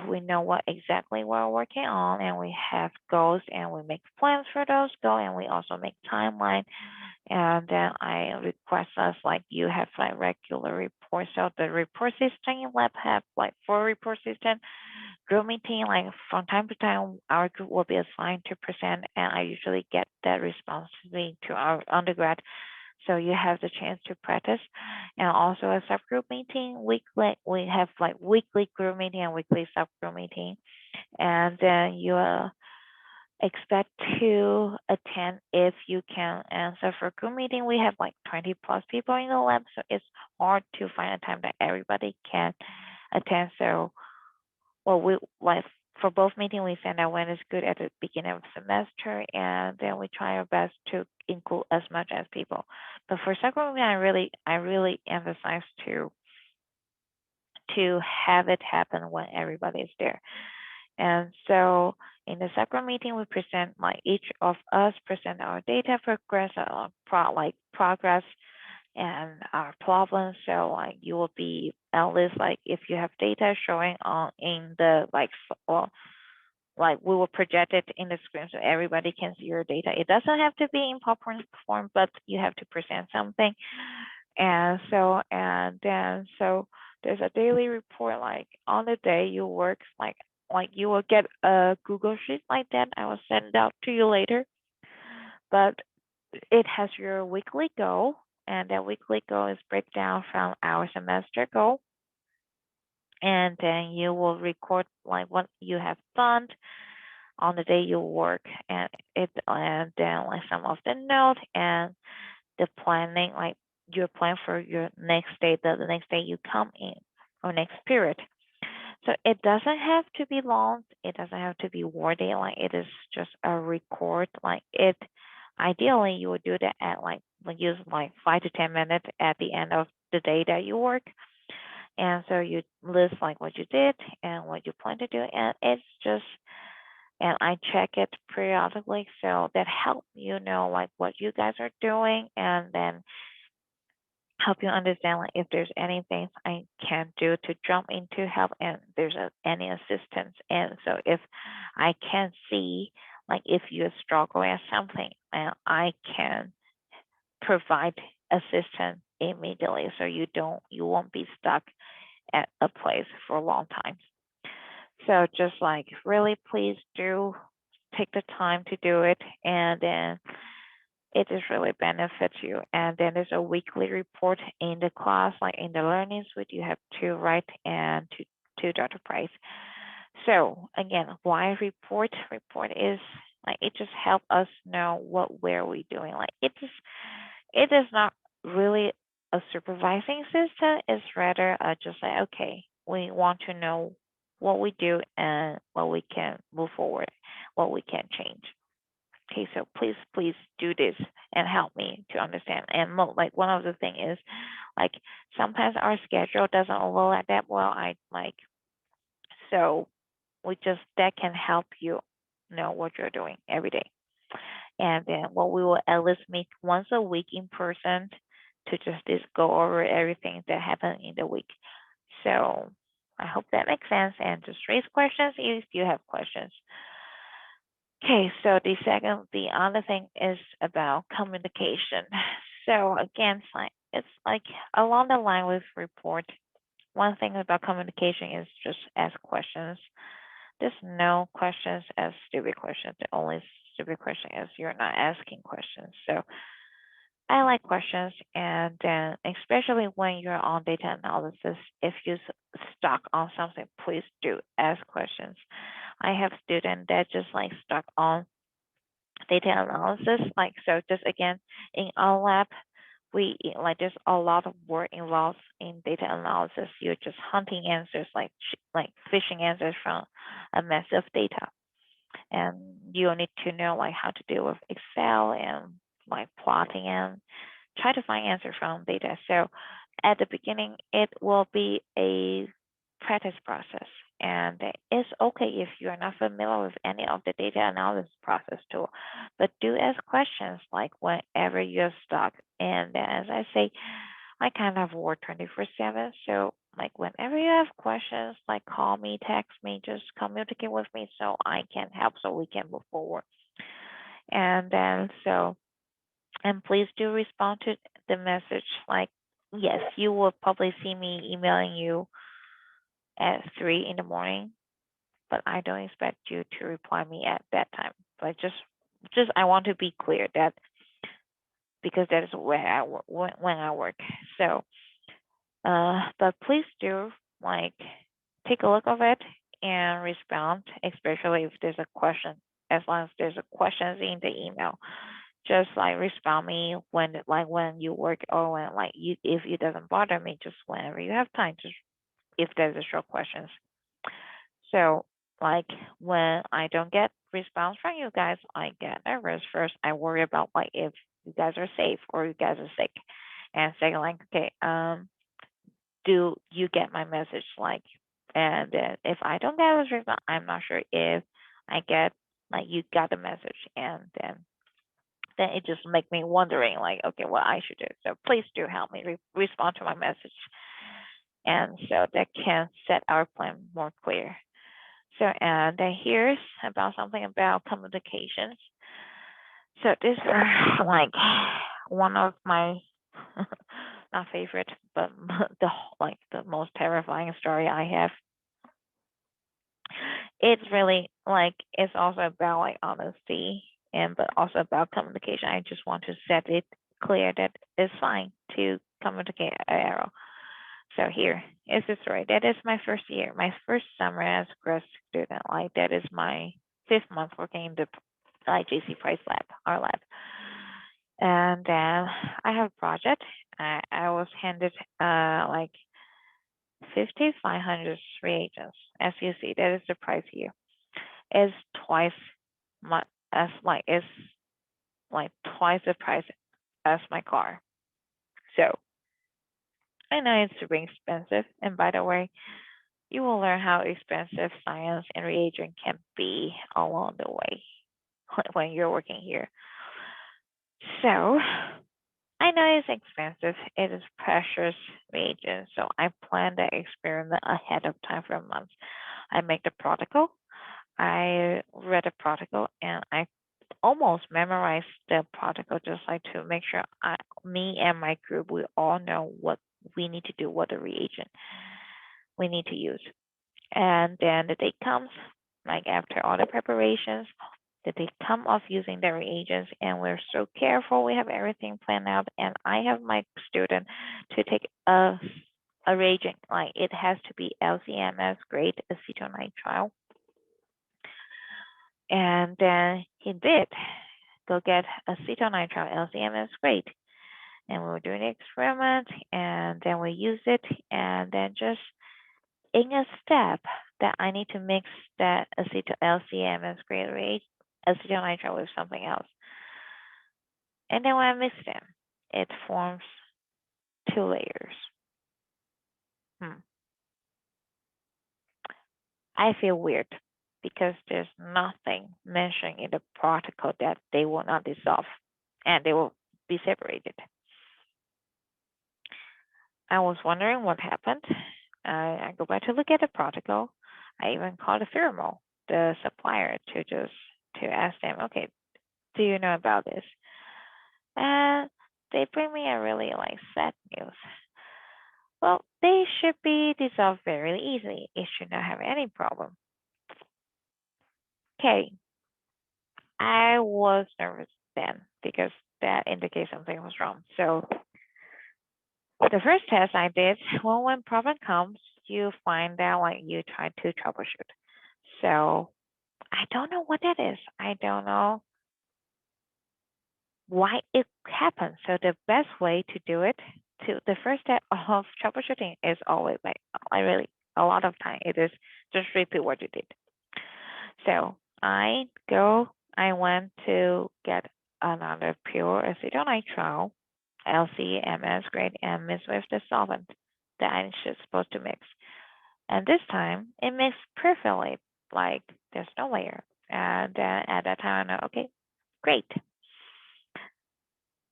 we know what exactly we're working on and we have goals and we make plans for those goals and we also make timeline. And then I request us, like, you have like regular reports. So the report system in lab have like 4 report system. Group meeting, like from time to time, our group will be assigned to present, and I usually get that responsibility to our undergrad. So you have the chance to practice, and also a subgroup meeting weekly. We have like weekly group meeting and weekly subgroup meeting, and then you expect to attend if you can. And so for group meeting, we have like 20 plus people in the lab, so it's hard to find a time that everybody can attend. So, well, we like for both meeting, we send out when it's good at the beginning of the semester, and then we try our best to include as much as people. But for second meeting, I really emphasize to have it happen when everybody is there. And so in the second meeting, we present, like, each of us present our data progress, progress and our problems. So like you will be at least, like, if you have data showing on in the well, like we will project it in the screen so everybody can see your data. It doesn't have to be in PowerPoint form, but you have to present something. And then there's a daily report, like on the day you work, like you will get a Google sheet like that. I will send it out to you later. But it has your weekly goal, and that weekly goal is breakdown from our semester goal. And then you will record like what you have done on the day you work, and then like some of the note and the planning, like your plan for your next day, the next day you come in, or next period. So it doesn't have to be long. It doesn't have to be wordy. Like, it is just a record. Like, it ideally you would do that at like use like 5 to 10 minutes at the end of the day that you work. And so you list like what you did and what you plan to do, and it's just, and I check it periodically, so that help you know like what you guys are doing, and then help you understand like if there's anything I can do to jump in to help, and there's any assistance. And so if I can see like if you struggle at something, and I can provide assistance immediately, so you won't be stuck at a place for a long time. So just like really please do take the time to do it, and then it just really benefits you. And then there's a weekly report in the class, like in the learning suite, you have to write and to Dr. Price. So again, why report? Report is like it just help us know what where we doing. Like it is not really a supervising system. It's rather just like, okay, we want to know what we do and what we can move forward, what we can change. Okay, so please do this and help me to understand. And like one of the thing is, like, sometimes our schedule doesn't overlap that well. So we just that can help you know what you're doing every day. And then, well, we will at least meet once a week in person to just go over everything that happened in the week. So I hope that makes sense, and just raise questions if you have questions. Okay, so the other thing is about communication. So again, it's like along the line with report. One thing about communication is just ask questions. There's no questions as stupid questions. The only stupid question is you're not asking questions. So I like questions, and then especially when you're on data analysis, if you stuck on something, please do ask questions. I have students that just like stuck on data analysis. Like, so just again, in our lab, we like there's a lot of work involved in data analysis. You're just hunting answers, like fishing answers from a massive data, and you need to know like how to deal with Excel and like plotting and try to find answers from data. So at the beginning, it will be a practice process. And it's okay if you're not familiar with any of the data analysis process tool, but do ask questions like whenever you're stuck. And as I say, I kind of work 24/7. So like whenever you have questions, like call me, text me, just communicate with me so I can help so we can move forward. And then and please do respond to the message. Like, yes, you will probably see me emailing you at 3 in the morning, but I don't expect you to reply me at that time. But just I want to be clear that because that is where when I work. So, but please do like take a look of it and respond, especially if there's a question. As long as there's a questions in the email, just like respond me when you work or when like you if it doesn't bother me, just whenever you have time, just if there's a short questions. So like when I don't get response from you guys, I get nervous. First, I worry about like if you guys are safe or you guys are sick, and second, like okay, do you get my message? Like, and if I don't get a response, I'm not sure if I get like you got the message, and then it just make me wondering like okay what I should do. So please do help me respond to my message, and so that can set our plan more clear. So and then here's about something about communications. So this is like one of my not favorite but the like the most terrifying story I have. It's really like it's also about like honesty and but also about communication. I just want to set it clear that it's fine to communicate error. So here is the story. That is my first year, my first summer as a grad student. Like that is my 5th month working in the JC Price lab, our lab. And then I have a project. I was handed like 5,500 reagents. As you see, that is the price here. It's twice my as like it's like twice the price as my car. So I know it's super expensive. And by the way, you will learn how expensive science and reagent can be along the way when you're working here. So I know it's expensive. It is precious reagent. So I plan the experiment ahead of time for a month. I make the protocol. I read the protocol and I almost memorized the protocol just like to make sure me and my group, we all know what we need to do, what the reagent we need to use. And then the date comes, like after all the preparations, the date come of using the reagents, and we're so careful. We have everything planned out, and I have my student to take a reagent, like it has to be LCMS grade acetonitrile. And then he did go get acetonitrile LCMS grade. And we were doing the experiment, and then we use it, and then just in a step that I need to mix that LCMS grade rate acetonitrile with something else. And then when I mix them, it forms 2 layers. I feel weird because there's nothing mentioned in the protocol that they will not dissolve and they will be separated. I was wondering what happened. I go back to look at the protocol. I even called the thermal, the supplier, to ask them, okay, do you know about this? And they bring me a really like sad news. Well, they should be dissolved very easily. It should not have any problem. Okay, I was nervous then because that indicates something was wrong. So the first test I did, well, when problem comes, you find out like you try to troubleshoot. So I don't know what that is. I don't know why it happens. So the best way to do it, to the first step of troubleshooting is always like I really a lot of time it is just repeat what you did. So I went to get another pure acetonitrile LCMS grade and mix with the solvent that I'm supposed to mix. And this time it mixed perfectly, like there's no layer. And then at that time I know, okay, great.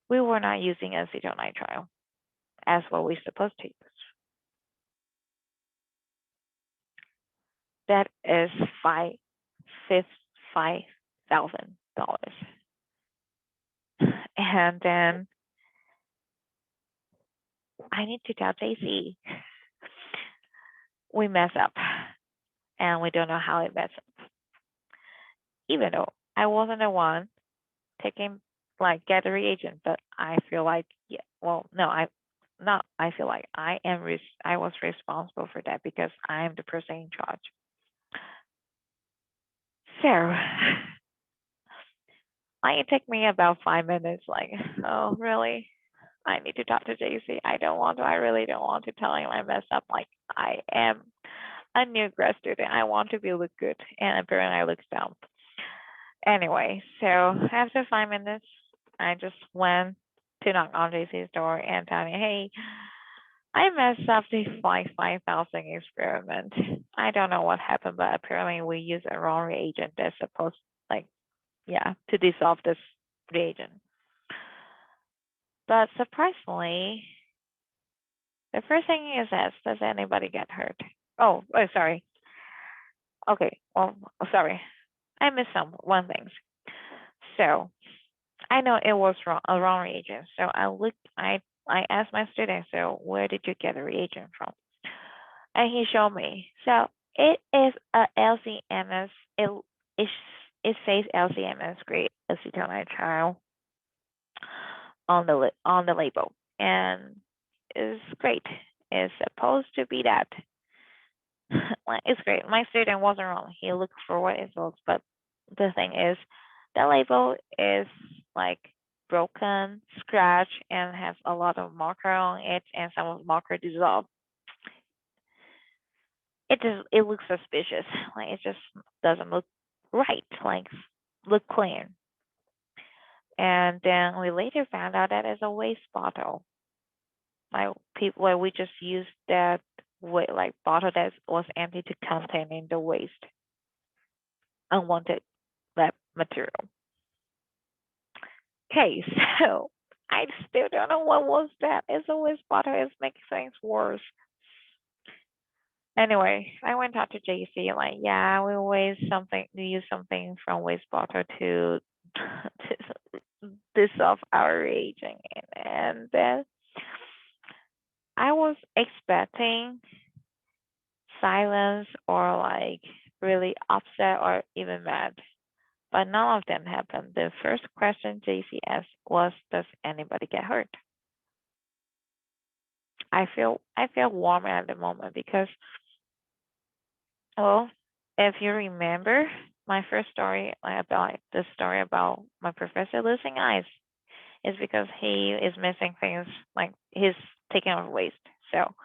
We were not using acetonitrile as what we're supposed to use. That is $5,000. And then I need to tell JC we mess up and we don't know how it messed up. Even though I wasn't the one taking like get the reagent, but I feel like yeah, well no, I not I feel like I was responsible for that because I'm the person in charge. So it took me about 5 minutes, like, oh really? I need to talk to JC. I really don't want to tell him I messed up. Like I am a new grad student. I want to be look good and apparently I look dumb. Anyway, so after 5 minutes, I just went to knock on JC's door and tell me, hey, I messed up the 5,000 experiment. I don't know what happened, but apparently we used a wrong reagent that's supposed, like, yeah, to dissolve this reagent. But surprisingly, the first thing is asked, does anybody get hurt? Oh, sorry. Okay, well, sorry. I missed one thing. So I know it was a wrong reagent. So I asked my student, so where did you get the reagent from? And he showed me. So it is a LCMS. It it says LCMS grade acetonitrile on the label, and it's great. It's supposed to be that. It's great. My student wasn't wrong. He looked for what it was, but the thing is, the label is like broken, scratched, and has a lot of marker on it, and some of the marker dissolved. It looks suspicious. Like it just doesn't look right. Like look clean. And then we later found out that it's a waste bottle. Like we just used that like bottle that was empty to containing the waste unwanted lab material. Okay, so I still don't know what was that. It's a waste bottle. It's making things worse. Anyway, I went out to JC like, yeah, we use something from waste bottle to dissolve our reagent, and then I was expecting silence or like really upset or even mad. But none of them happened. The first question JC asked was, "Does anybody get hurt?" I feel warm at the moment because, well, if you remember my first story about the story about my professor losing eyes is because he is missing things like he's taking off waste. So,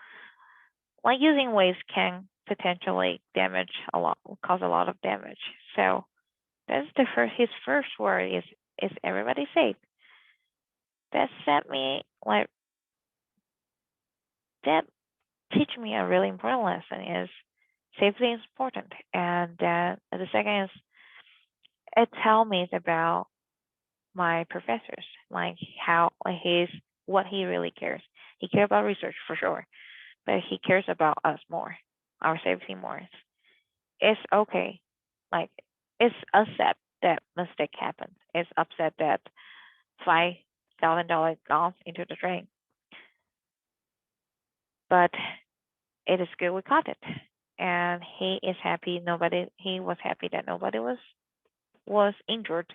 like using waste can potentially damage a lot, cause a lot of damage. So that's his first word is everybody safe? That set me like that teach me a really important lesson is safety is important. And the second is it tell me about my professors, like how his what he really cares. He cares about research for sure, but he cares about us more, our safety more. It's okay. Like, it's upset that mistake happened. It's upset that $5,000 gone into the drain. But it is good we caught it. And he was happy that nobody was injured,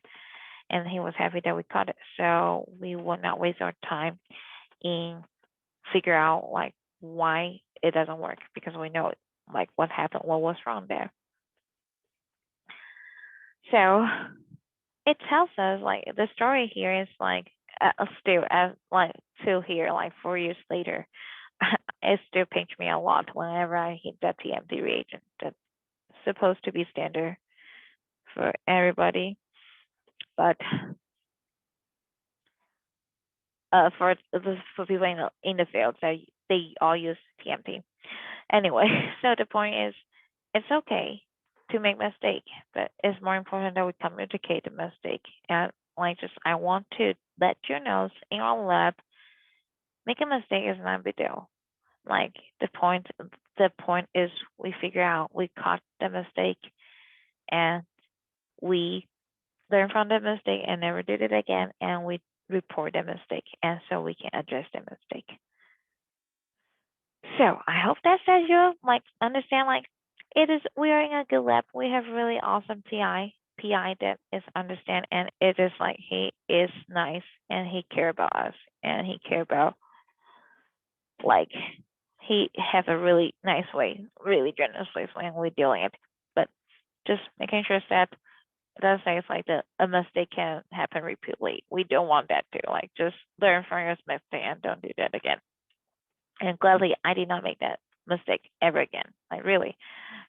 and he was happy that we caught it. So we will not waste our time in figure out like why it doesn't work, because we know like what happened, what was wrong there. So it tells us like the story here is like still as like still here like 4 years later. It still pinch me a lot whenever I hit that TMT reagent that's supposed to be standard for everybody, but for people in the field, so they all use TMT. Anyway, so the point is, it's okay to make mistake, but it's more important that we communicate the mistake. And like, just I want to let you know, in our lab, making a mistake is not a big deal. Like the point is we figure out we caught the mistake, and we learn from the mistake and never did it again, and we report the mistake, and so we can address the mistake. So I hope that says you like understand like it is we are in a good lab. We have really awesome PI that is understand, and it is like he is nice and he care about us, and he care about like he have a really nice way, really generous way when we're dealing it. But just making sure that does say it's like a mistake can happen repeatedly. We don't want that to like just learn from your mistake and don't do that again. And gladly, I did not make that mistake ever again. Like really,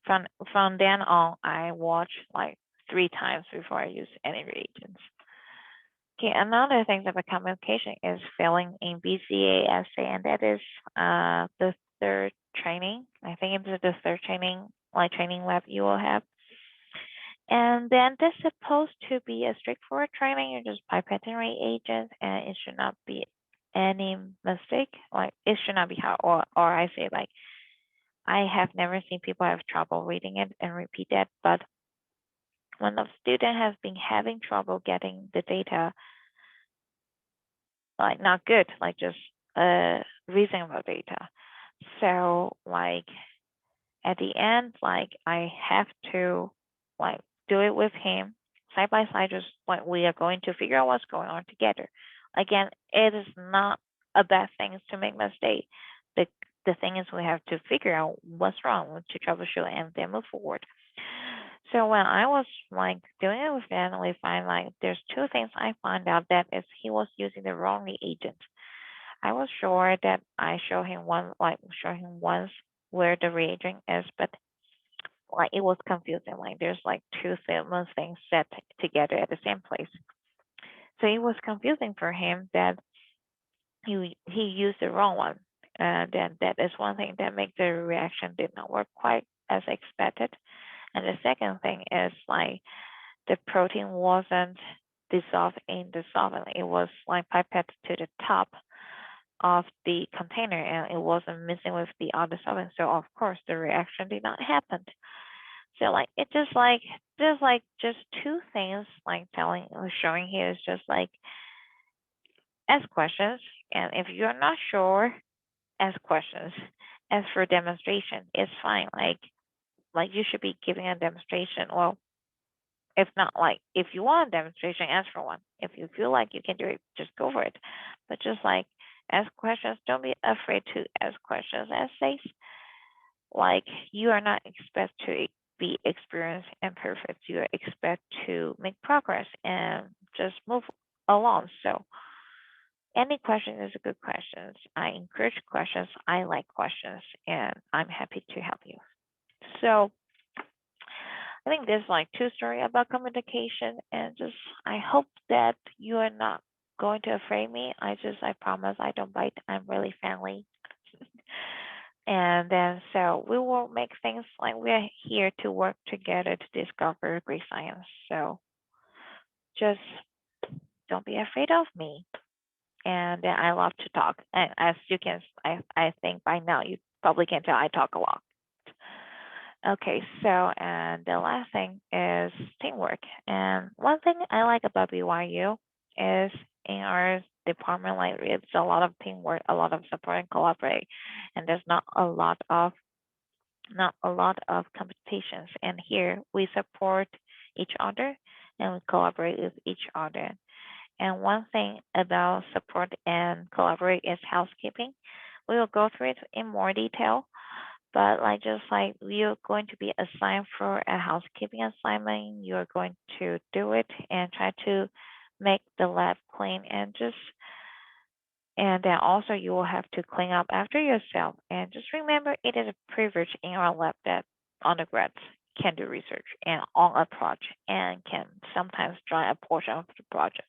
from then on, I watch like 3 times before I use any reagents. Okay, another thing about communication is failing in BCA essay, and that is the third training. I think it's the third training, like training lab you will have. And then this is supposed to be a straightforward training. You're just pipetting reagents, and it should not be any mistake. Like it should not be hard. Or I say like I have never seen people have trouble reading it and repeat that. But when the student has been having trouble getting the data, like not good, like just reasonable data. So like at the end, like I have to like do it with him side by side, just like we are going to figure out what's going on together. Again, it is not a bad thing to make mistakes. The the thing is we have to figure out what's wrong to troubleshoot and then move forward. So when I was like doing it with him, we find like there's 2 things I found out that is he was using the wrong reagent. I was sure that I show him once where the reagent is, but like it was confusing. Like there's like 2 things set together at the same place. So it was confusing for him that he used the wrong one. Then that is one thing that makes the reaction did not work quite as expected. And the second thing is like the protein wasn't dissolved in the solvent. It was like pipetted to the top of the container, and it wasn't mixing with the other solvent. So of course the reaction did not happen. So like it just 2 things like telling or showing here is just like ask questions, and if you're not sure, ask questions. As for demonstration, it's fine. Like you should be giving a demonstration. Well, if not, like if you want a demonstration, ask for one. If you feel like you can do it, just go for it. But just like ask questions. Don't be afraid to ask questions. Essays, like you are not expected to be experienced and perfect. You are expected to make progress and just move along. So any question is a good question. I encourage questions. I like questions, and I'm happy to help you. So I think there's like 2 story about communication, and just I hope that you are not going to afraid me. I promise I don't bite. I'm really friendly. And then so we will make things like we're here to work together to discover great science. So just don't be afraid of me. and I love to talk. And as you can, I think by now you probably can tell I talk a lot. Okay, so and the last thing is teamwork. And one thing I like about BYU is in our department, like it's a lot of teamwork, a lot of support and collaborate, and there's not a lot of competitions. And here we support each other and we collaborate with each other. And one thing about support and collaborate is housekeeping. We will go through it in more detail, but like just like you're going to be assigned for a housekeeping assignment, you're going to do it and try to make the lab clean and then also you will have to clean up after yourself. And just remember it is a privilege in our lab that undergrads can do research and on a project and can sometimes join a portion of the project.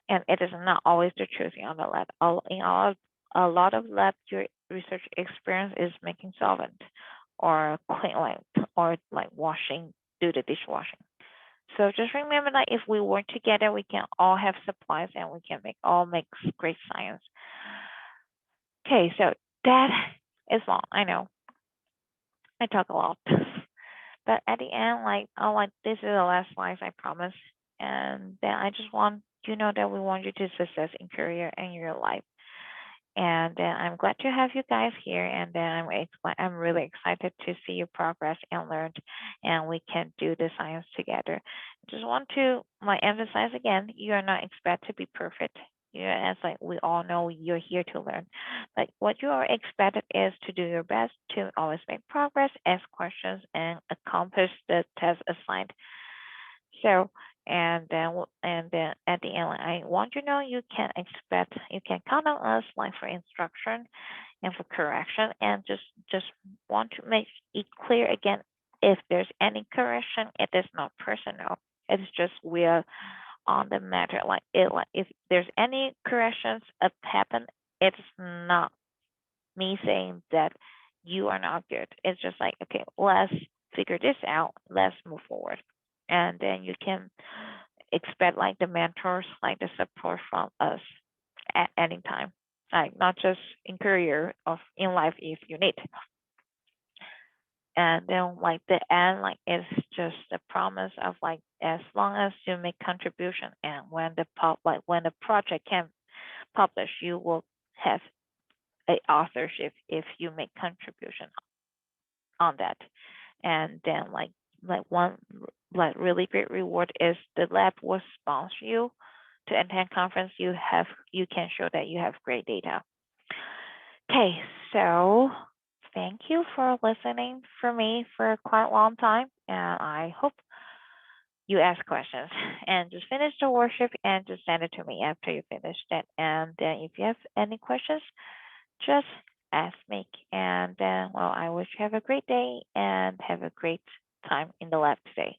And it is not always the truth in the lab. A lot of lab your research experience is making solvent or clean or like washing, do the dishwashing. So just remember that if we work together, we can all have supplies and we can make great science. Okay, so that is long. I know I talk a lot, but at the end, this is the last slide, I promise. And then I just want you to know that we want you to success in career and your life. And then I'm glad to have you guys here. And then I'm really excited to see your progress and learn, and we can do the science together. Just want to emphasize again, you are not expected to be perfect. As like we all know, you're here to learn. But what you are expected is to do your best to always make progress, ask questions, and accomplish the test assigned. So, and then at the end, I want you to know you can count on us like for instruction and for correction, and just want to make it clear again. If there's any correction, it is not personal. It's just we're on the matter. Like if there's any corrections that happen, it's not me saying that you are not good. It's just like, okay, let's figure this out. Let's move forward. And then you can expect like the mentors, like the support from us at any time. Like not just in career or in life if you need. And then like the end, like it's just a promise of like as long as you make contribution and when the project can publish, you will have a authorship if you make contribution on that. And then one really great reward is the lab will sponsor you to attend conference. You can show that you have great data. Okay, so thank you for listening for me for a quite long time, and I hope you ask questions and just finish the worship and just send it to me after you finish that. And then if you have any questions, just ask me. And then, well, I wish you have a great day and have a great time in the lab today.